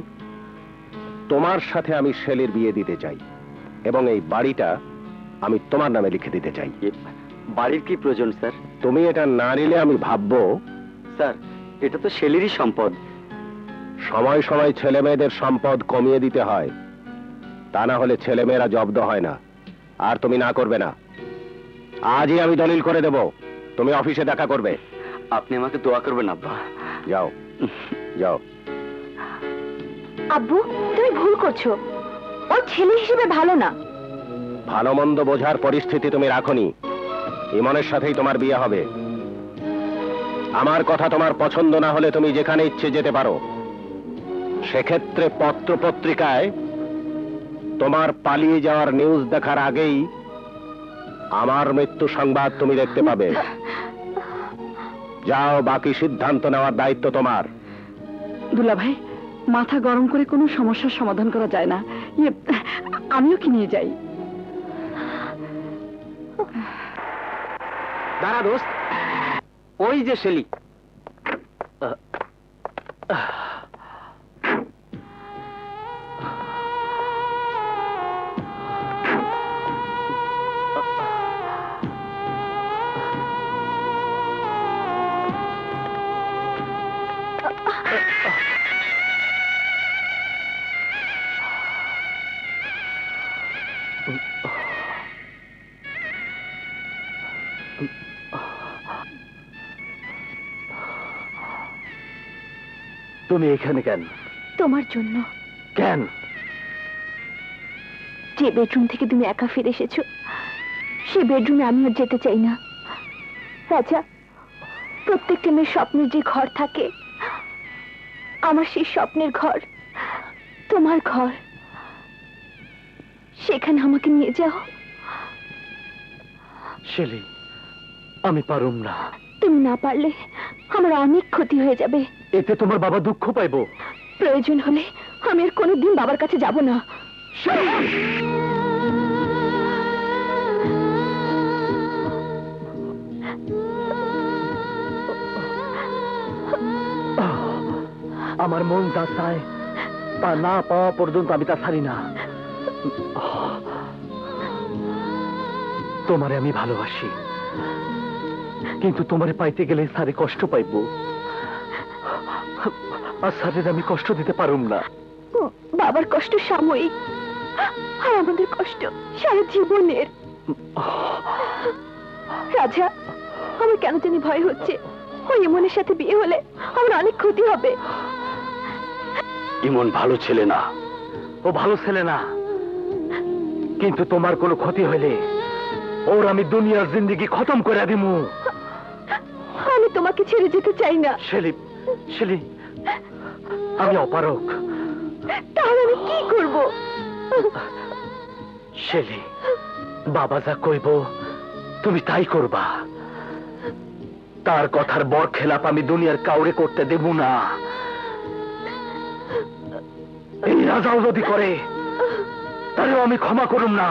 তোমার সাথে আমি শেলির বিয়ে দিতে চাই, এবং এই বাড়িটা আমি তোমার নামে লিখে দিতে চাই। বাড়ির কি প্রয়োজন স্যার? তুমি এটা না নিলে আমি ভাববো। স্যার, এটা তো শেলিরই সম্পদ। সময় সময় ছেলে মেয়েদের সম্পদ কমিয়ে দিতে হয়, তা না হলে ছেলে মেয়েরা জব্দ হয় না। আর তুমি না করবে না। আজই আমি দলিল করে দেব, তুমি অফিসে দেখা করবে। আপনি আমাকে দোয়া করবেন আব্বা। যাও, যাও। আব্বু, তুমি ভুল করছো। ও ছেলে হিসেবে ভালো না। ভালো মন্দ বোঝার পরিস্থিতি তুমি রাখোনি। ইমনের সাথেই তোমার বিয়ে হবে। আমার কথা তোমার পছন্দ না হলে তুমি যেখানে ইচ্ছে যেতে পারো। সেক্ষেত্রে পত্র পত্রিকায় তোমার পালিয়ে যাওয়ার নিউজ দেখার আগেই আমার মৃত্যু সংবাদ তুমি দেখতে পাবে। যাও, বাকি সিদ্ধান্ত নেওয়ার দায়িত্ব তোমার। দুলা ভাই, মাথা গরম করে কোনো সমস্যার সমাধান করা যায় না। আমিও কি নিয়ে যাই? দাঁড়া দোস্ত, ওই যে শেলি। তুমি এখানে কেন? তোমার জন্য। কেন? যে বেডরুম থেকে তুমি একা ফিরে এসেছো, সে বেডরুমে আমি আর যেতে চাই না। রাজা, প্রত্যেকটা মেয়ের স্বপ্নের যে ঘর থাকে, আমার সেই স্বপ্নের ঘর তোমার ঘর। সেখানে আমাকে নিয়ে যাও। শেলি, আমি পারুম না। তুমি না পারলে আমার অনেক ক্ষতি হয়ে যাবে। এতে তোমার বাবা দুঃখ পাইবো। প্রয়োজন হলে আমি আর কোনোদিন বাবার কাছে যাব না। আমার মন যা চায় তা না পাওয়া পর্যন্ত আমি তা ছাড়ি না। তোমারে আমি ভালোবাসি, কিন্তু তোমারে পাইতে গেলে স্যারে কষ্ট পাইব, আর স্যারের আমি কষ্ট দিতে পারুম না। বাবার কষ্ট সাময়িক, আর আমাদের কষ্ট সারা জীবনের। রাজা, আমার কেন জানি ভয় হচ্ছে, ওই ইমনের সাথে বিয়ে হলে আমার অনেক ক্ষতি হবে। ইমন ভালো ছেলে না, ও ভালো ছেলে না, কিন্তু তোমার কোনো ক্ষতি হইলে ওর আমি দুনিয়ার জিন্দেগি খতম করে দিমু। আমি তোমাকে ছেড়ে যেতে চাই না। সেলিম, সেলিম, আমি অপারক। তাহলে আমি কি করব? শেলি, বাবা যা কইব তুমি তাই করবা। তার কথার বর খেলাপ আমি দুনিয়ার কাউরে করতে দেব না। এই রাজাও যদি করে তাহলেও আমি ক্ষমা করুম না।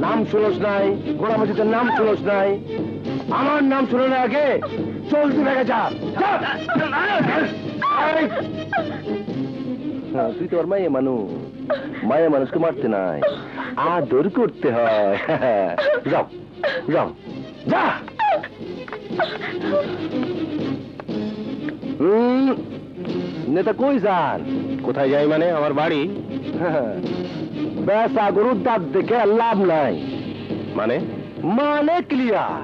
নাম শুনোস নাই, গোড়া মসজিদের নাম শুনোস নাই, আমার নাম শুনে না আগে চলতি ভেগে যা। তুই তো আর মায়ে মানুষ, মায়া মানুষকে মারতে নাই, আদর করতে হয়। যাও যাও যা। নেতা কই যান? কোথায় যাই মানে? আমার বাড়ি। বেসা গরুর দাঁত দেখে লাভ নাই। মানে? মানে ক্লিয়ার,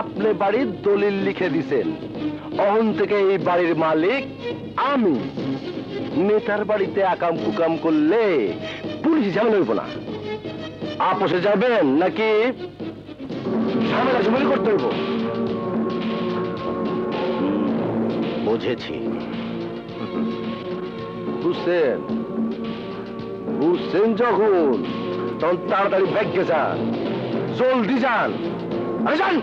আপনি বাড়ির দলিল লিখে দিছেন, অহন থেকে এই বাড়ির মালিক আমি। নেতার বাড়িতে আকাম কুকাম করলে পুলিশ ঝামেলা হইব না। আপোষে যাবেন নাকি ঝামেলা ঝামেলি করতে হইব? বুঝেছি। বুঝছেন? বুঝছেন যখন, তখন তাড়াতাড়ি ব্যাগে যান, জলদি যান। আরে যান।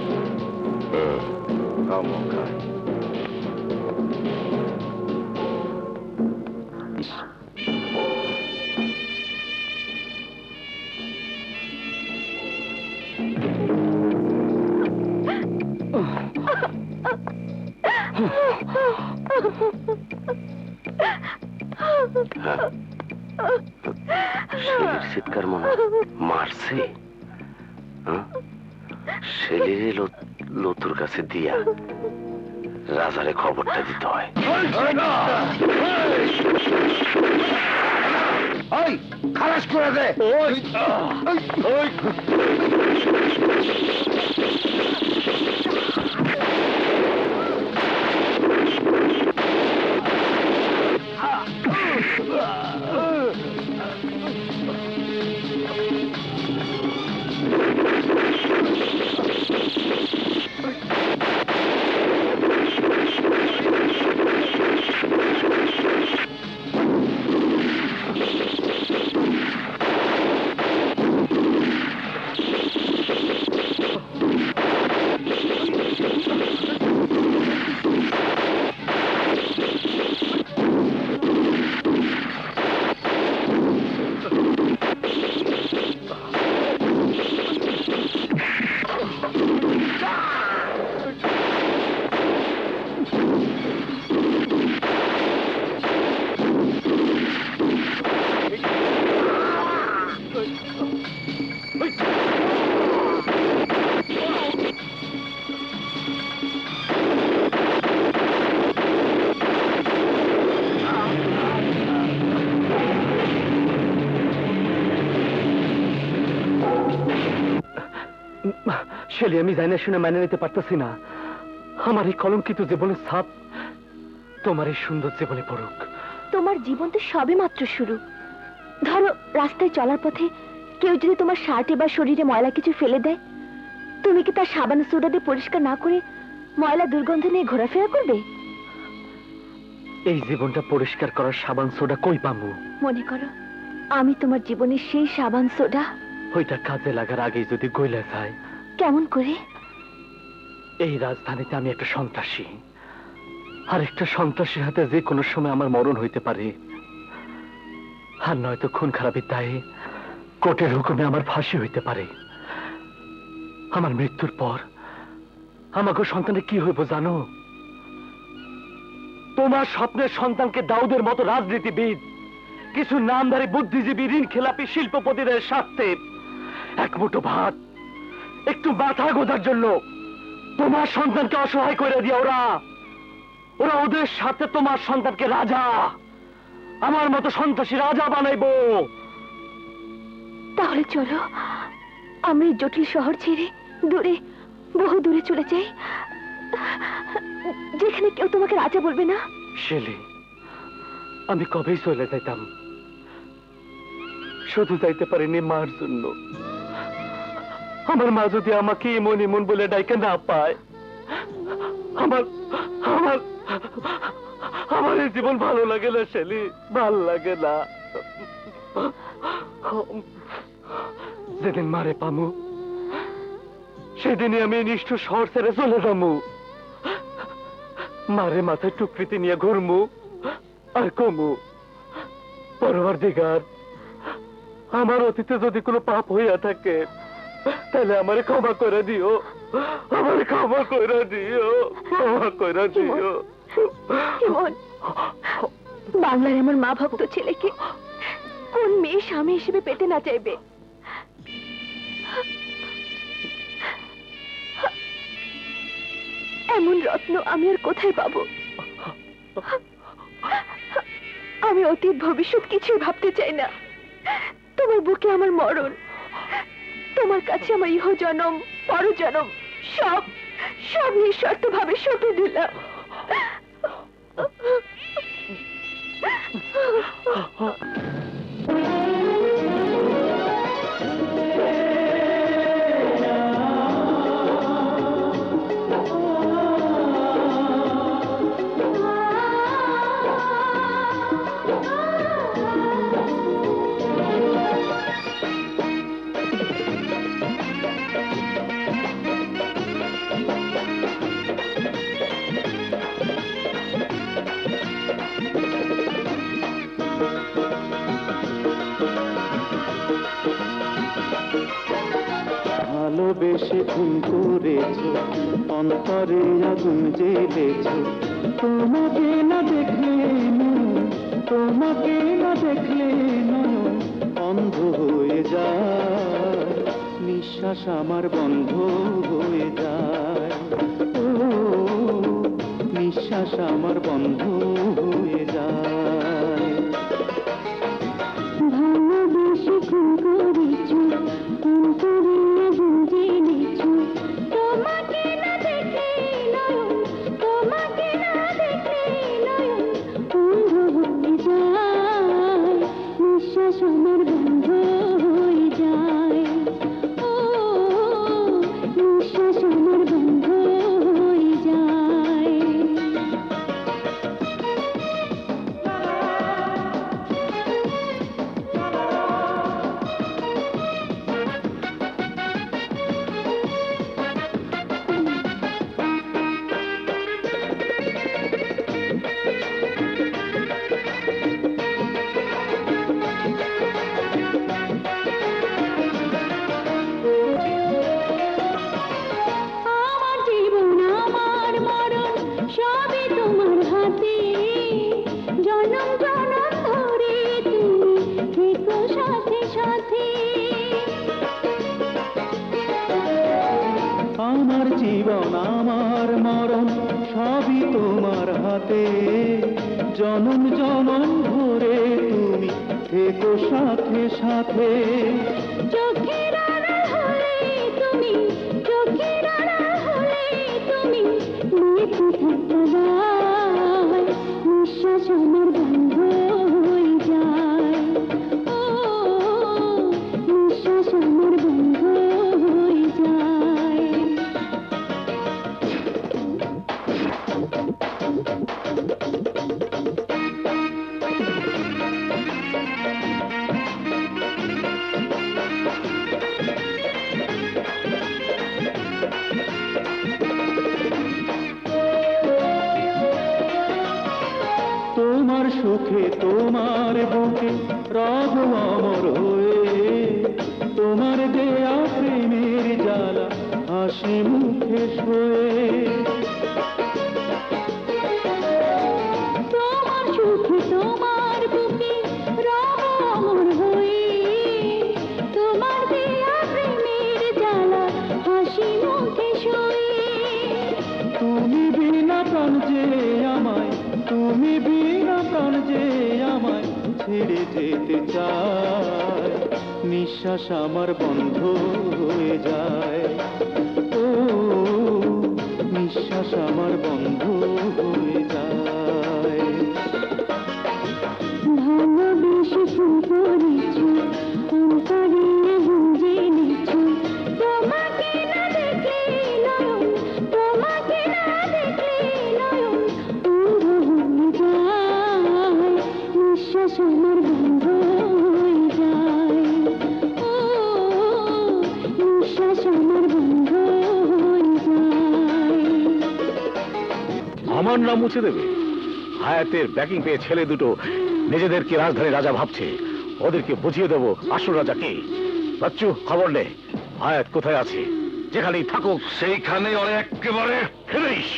চিৎকার মনে মারছে, ছেলেরে লতুর কাছে দিয়া রাজারে খবরটা দিতে হয়। খালাস করে দে। শেলি, আমি জানি শুনে মেনে নিতে পারতেছি না। আমার এই কলঙ্কিত জীবনের ছাপ তোমার এই সুন্দর জীবনে পড়ুক। তোমার জীবন তো সবে মাত্র শুরু। ধরো, রাস্তায় চলার পথে কেউ যদি তোমার শার্টে বা শরীরে ময়লা কিছু ফেলে দেয়, তুমি কি তার সাবান সোডা দিয়ে পরিষ্কার না করে ময়লা দুর্গন্ধ নিয়ে ঘোরাফেরা করবে? এই জীবনটা পরিষ্কার করার সাবান সোডা কই পামু? মনে করো আমি তোমার জীবনের সেই সাবান সোডা। ওইটা কাজে লাগার আগে যদি গইলা যায়। কেমন করে? এই রাজধানীতে আমি একটা সন্ত্রাসী, আর একটা সন্ত্রাসীর হাতে যে কোনো সময় আমার মরণ হইতে পারে, আর নয়তো খুন খারাপের দায়ে কোর্টের হুকুমে আমার ফাঁসি হইতে পারে। আমার মৃত্যুর পর আমাকে সন্তানের কি হইব জানো? তোমার স্বপ্নের সন্তানকে দাউদের মতো রাজনীতিবিদ, কিছু নামধারী বুদ্ধিজীবী, ঋণ খেলাপি শিল্পপতিদের স্বার্থে এক মুঠো ভাত, একটু মাথা গোঁজার জন্য তোমার সন্তানকে অসহায় করে দিয়ে ওরা ওদের সাথে তোমার সন্তানকে রাজা, আমার মতো সন্ত্রাসী রাজা বানাইবো। তাহলে চলো আমরা এই জটিল শহর ছেড়ে দূরে, বহু দূরে চলে যাই, যেখানে কেউ তোমাকে রাজা বলবে না। শেলি, আমি কবেই চলে যাইতাম, শুধু যাইতে পারিনি মার জন্য। আমার মা যদি আমাকে এমন এমন বলে ডাইকে না পায়, আমার আমার আমার এই জীবন ভালো লাগে না শেলি, ভাল লাগে না। যেদিন মারে পামু সেদিনই আমি নিষ্ঠুর শহর ছেড়ে চলে যাবো, মারে মাথায় টুকরিতে নিয়ে ঘুরমু আর কমু, পরওয়ারদিগার, আমার অতীতে যদি কোনো পাপ হইয়া থাকে তাহলে আমারে ক্ষমা করে দিও, আমারে ক্ষমা করে দিও, ক্ষমা করে দিও। ইমন, বাংলার আমার মা ভক্ত ছেলেকে কোন মেয়ে স্বামী হিসেবে পেতে না চাইবে? এমন রত্ন আমি আর কোথায় পাবো? আমি অতীত ভবিষ্যৎ কিছুই ভাবতে চাই না। তোমার বুকে আমার মরণ, তোমার কাছে আমার ইহ জনম পর জনম সব সব নিঃস্বার্থ ভাবে সঁপে দিলাম। ভালোবেসে খুন করেছ, অন্তরে আগুন জ্বেলেছ, তোমাকে না দেখলে নয়ন, তোমাকে না দেখলে নয়ন অন্ধ হয়ে যায়, নিঃশ্বাস আমার বন্ধ হয়ে যায়, ও নিঃশ্বাস আমার বন্ধ হয়ে যায়। ভালোবেসে খুন করেছ, অন্তরে আগুন জ্বেলেছ, তোমাকে না দেখলে নয়ন, তোমাকে না দেখলে নয়ন অন্ধ হয়ে যায়, নিঃশ্বাস আমার বন্ধ হয়ে যায়, ও নিঃশ্বাস আমার বন্ধ হয়ে যায়। আমার জীবন আমার মরণ সবই তোমার হাতে, জনম জনম ধরে তুমি থেকো সাথে সাথে। আমার জীবন আমার মরণ সবই তোমার হাতে, জনম জনম ধরে তুমি থেকো সাথে সাথে। চোখের আড়াল হলে তুমি, চোখের আড়াল হলে তুমি বেঁচে থাকতে দাও, নিঃশ্বাস আমার বন্ধ হয়ে যায়, ও নিঃশ্বাস আমার বন্ধ হয়ে যায়। তোমার সুখে তোমার বুকে রব অমর হয়ে, তোমার দেয়া প্রেমের জ্বালা হাসি মুখে শোয়ে। প্রাণ যে আমায়, তুমি বিনা প্রাণ যে আমায় ছেড়ে যেতে চায়, নিঃশ্বাস আমার বন্ধ হয়ে যায়, ও নিঃশ্বাস আমার বন্ধ হয়ে যায়। ভালোবেসে ফুল করেছো, অন্তরে গুঁজে নিছো, তোমাকে না দেখলে নয়ন, তোমাকে না দেখলে নয়ন অন্ধ হয়ে যায়, নিঃশ্বাস আমার বন্ধ হয়ে যায়, ও নিঃশ্বাস আমার বন্ধ হয়ে যায়। আমার নাম মুছে দেবে? হায়াতের ব্যাকিং পেয়ে ছেলে দুটো নিজেদেরকে রাজধানী রাজা ভাবছে, ওদেরকে বুঝিয়ে দেবো আসল রাজা কে। বাচ্চু, খবর নে হায়াত কোথায় আছে, যেখানেই থাকুক সেইখানে ওরা একেবারে ফিনিশ।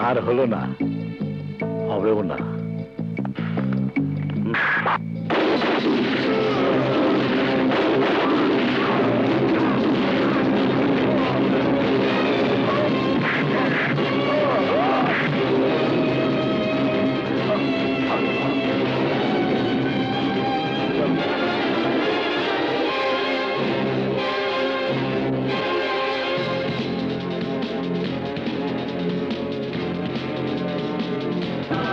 আর হলো না, হবেও না।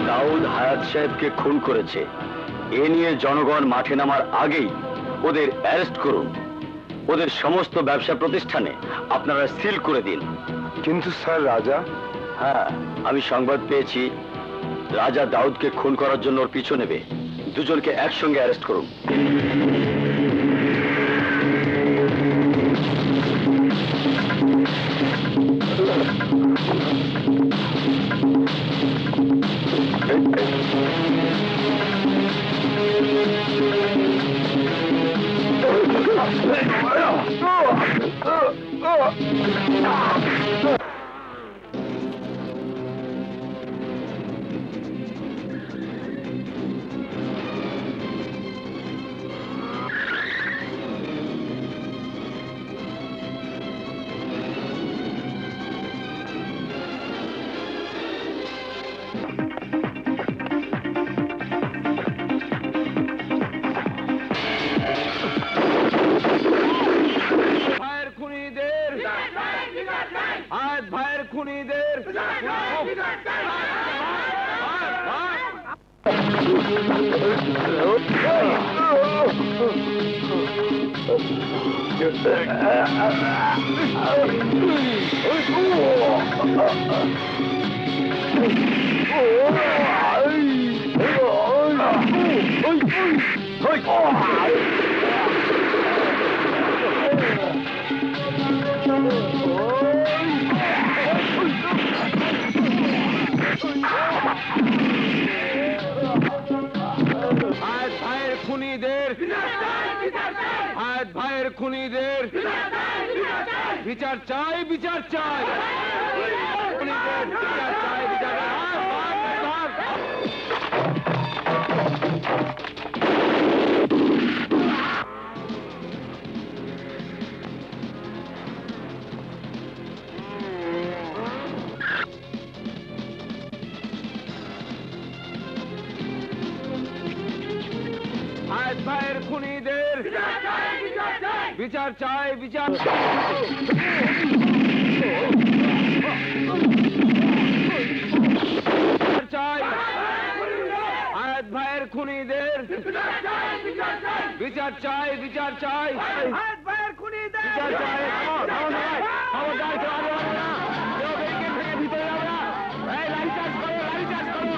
দাউদ হায়াত সাহেবকে খুন করেছে, এ নিয়ে জনগণ মাঠে নামার আগেই ওদের অ্যারেস্ট করুন, ওদের সমস্ত ব্যবসা প্রতিষ্ঠানে আপনারা সিল করে দিন। কিন্তু স্যার রাজা, হ্যাঁ, আমি সংবাদ পেয়েছি রাজা দাউদকে খুন করার জন্য ওর পিছু নেবে, দুজনকে একসঙ্গে অ্যারেস্ট করুন। ভাইয়ের খুনিদের, আজ ভাইয়ের খুনিদের আজ ভাইয়ের খুনিদের, আজ ভাইয়ের খুনিদের বিচার চাই, বিচার চাই, খুনিদের বিচার চাই, বিচার চাই। আজ ভাইয়ের খুনিদের বিচার চাই, বিচার চাই, আজ ভাইয়ের খুনিদের বিচার চাই, বিচার চাই, আজ ভাইয়ের খুনিদের বিচার চাই। খবরদার কেউ আগে বাড়বে না, কেউ ব্যারিকেড ভেঙে ভিতরে যাবে না। এই লাঠি চার্জ করো, লাঠি চার্জ করো।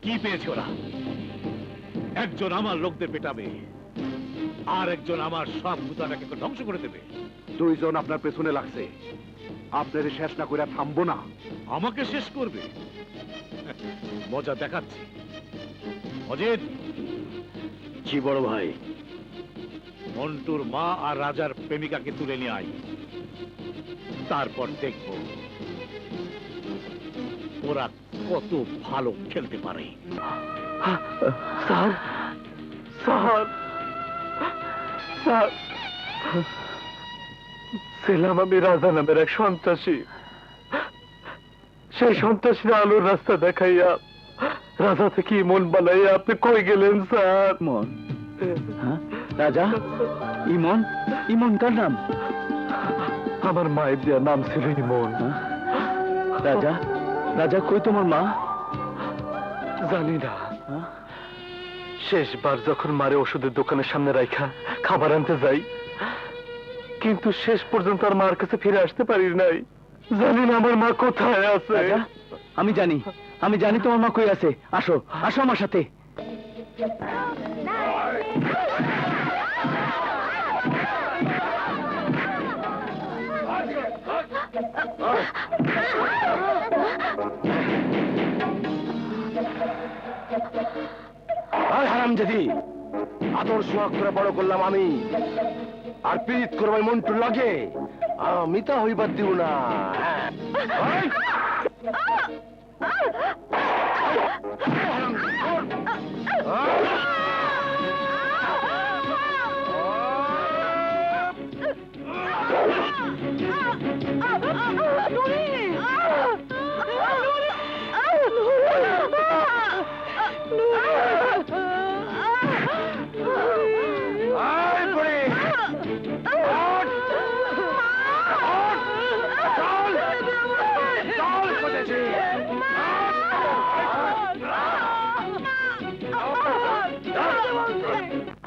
কি পেয়েছে ওরা? একজন আমার লোকদের পেটাবে, আর একজন আমার সব ভূতাটাকে ধ্বংস করে দেবে। দুইজন আপনার পেছনে লাগছে, আপনার শেষ না করে থামবো না। আমাকে শেষ করবে? মজা দেখাচ্ছি। অজিত, জি বড় ভাই। মন্টুর মা আর রাজার প্রেমিকাকে তুলে নিয়ে আয়, তারপর দেখব ওরা কত ভালো খেলতে পারে। স্যার, স্যার, স্যার, ছিলাম আমি রাজা নামের এক সন্ত্রাসী। সেই সন্ত্রাসীরা আলোর রাস্তা দেখাইয়া রাজা থেকে ইমন বানাইয়া আপনি কই গেলেন স্যার? মন রাজা? ইমন? ইমন কার নাম? আমার মায়ের দেওয়া নাম ছিল ইমন। রাজা, রাজা কই তোমার মা? জানি না। শেষবার যখন মারে ওষুধের দোকানের সামনে রাইখা খাবার আনতে যাই, কিন্তু শেষ পর্যন্ত আর মার কাছে ফিরে আসতে পারি নাই। জানি না আমার মা কোথায় আছে। আমি জানি, আমি জানি তোমার মা কই আছে। আসো, আসো আমার সাথে। হারামজাদি, আদর সোহাগ করে বড় করলাম আমি, আর পীড়িত করবাই মন্টুর লাগে। আমি তা হইবার দিব না।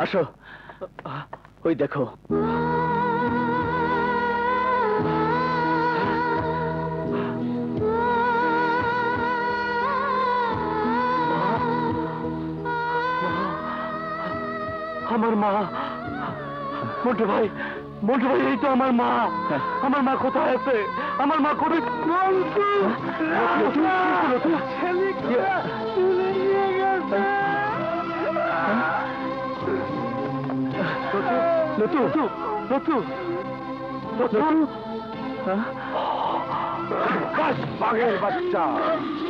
আসো, ওই দেখো। আমার মা। মন্টু ভাই, মন্টু ভাই, এই তো আমার মা। আমার মা কোথায় আছে? আমার মা কোথায়? লতু, লতু, লতু, লতু। বাঘের বাচ্চা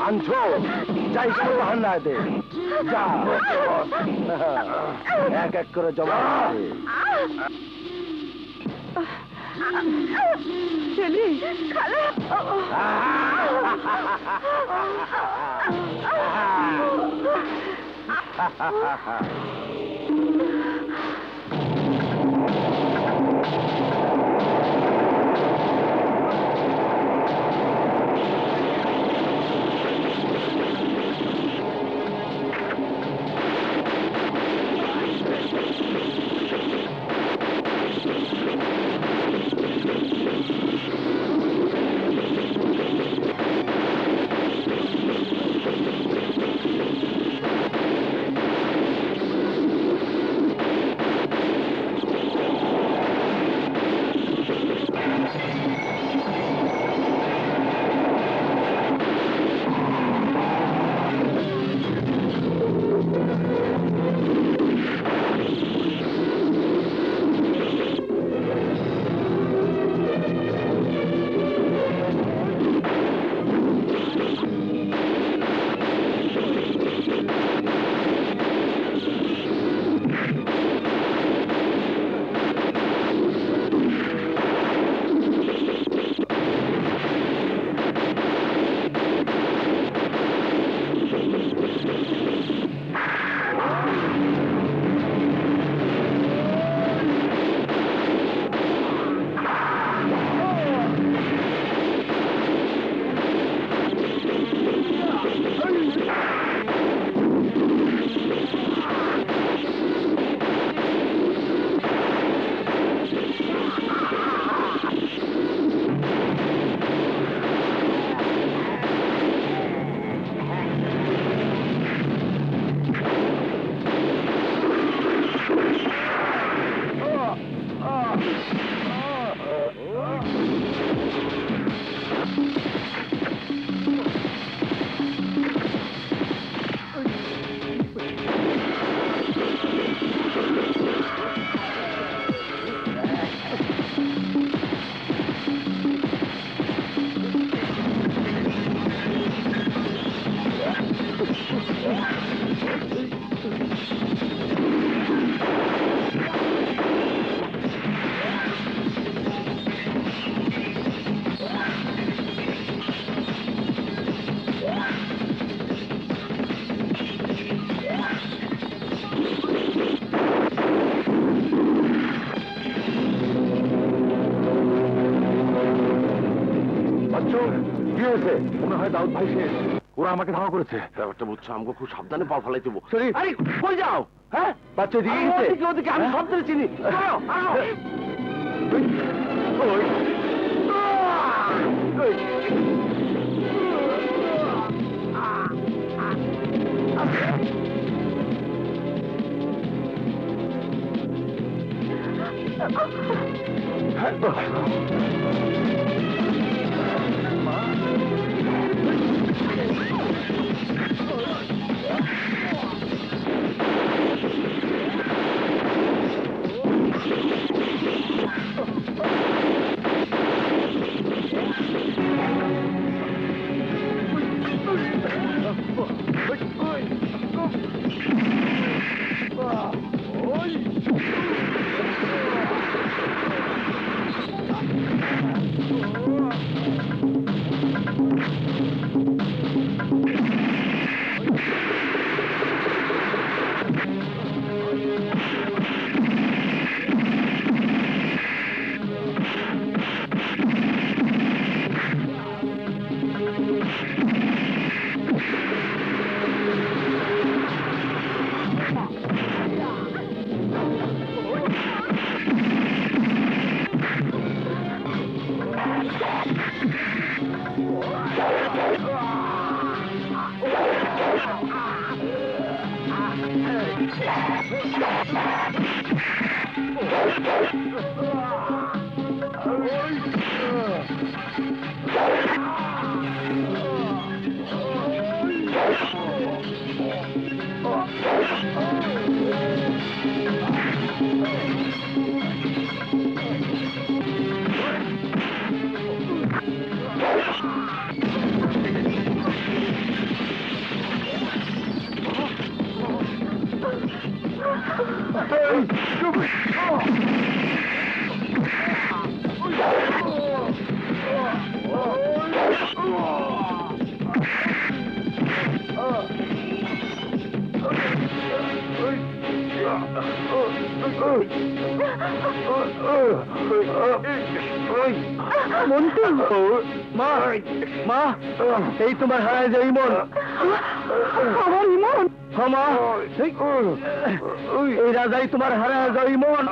আনছো, যাই হান্না দে, যা এক এক করে জমা আছে। ছেলে, খালা। কি হয়েছে? মনে হয় দাউদ ভাই শেষ। ওরা আমাকে ধাওয়া করেছে। ব্যাপারটা বুঝছো, আমাকে খুব সাবধানে পা ফেলাই দেবো। আরে কই যাও? হ্যাঁ বাচ্চা দিকে গেছে। ওদিকে আমি সব ধরে চিনি। মন্টু, মা মা, এই তোমার হারায় যে ইমন। আমার ইমন। হ্যাঁ মা, এই রাজাই তোমার হারায় যাও ইমন।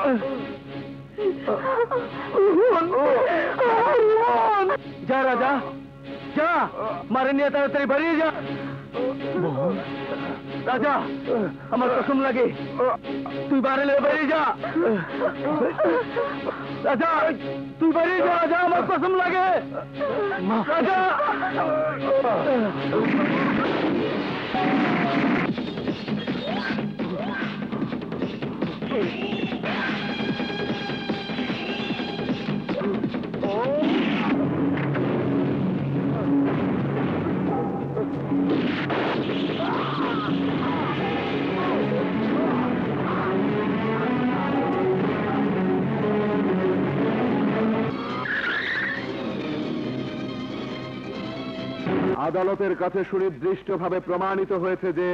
যা রাজা, যা, মারে নিয়ে তাড়াতাড়ি বাড়িয়ে যা। রাজা, আমার কসম লাগে, তুই বাড়িলে বাড়ি যা। রাজা, তুই বাড়ি যা, রাজা, আমার কসম লাগে। রাজা, আদালতের কাছে সুনির্দিষ্টভাবে প্রমাণিত হয়েছে যে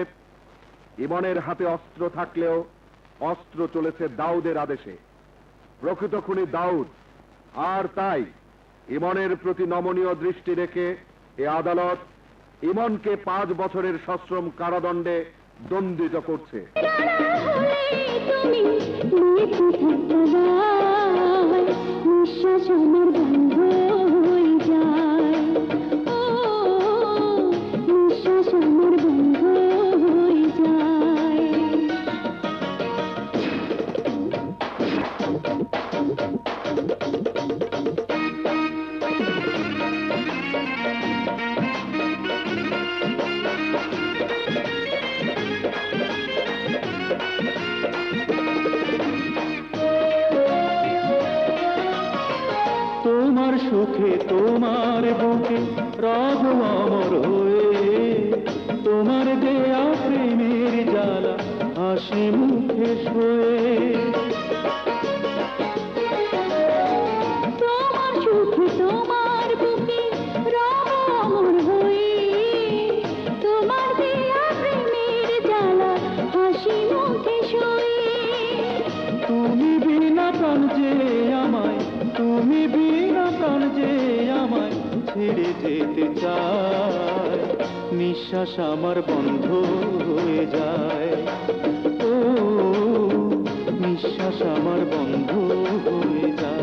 ইমনের হাতে অস্ত্র থাকলেও অস্ত্র চলেছে দাউদের আদেশে। প্রকৃত খুনি দাউদ, আর তাই ইমনের প্রতি নমনীয় দৃষ্টি রেখে এ আদালত ইমনকে 5 বছরের সশ্রম কারাদণ্ডে দণ্ডিত করছে। তোমার সুখে তোমার বুকে রব অমর হয়ে, তোমার দেয়া প্রেমের জ্বালা হাসি মুখে শোয়ে। তোমার সুখে তোমার বুকে রব অমর হয়ে, তোমার দেয়া প্রেমের জ্বালা হাসি মুখে শোয়ে। তুমি বিনা প্রাণ যে আমায়, তুমি বিনা প্রাণ যে আমায় ছেড়ে যেতে চায়, নিঃশ্বাস আমার বন্ধ হয়ে যায়, ও নিঃশ্বাস আমার বন্ধ হয়ে যায়।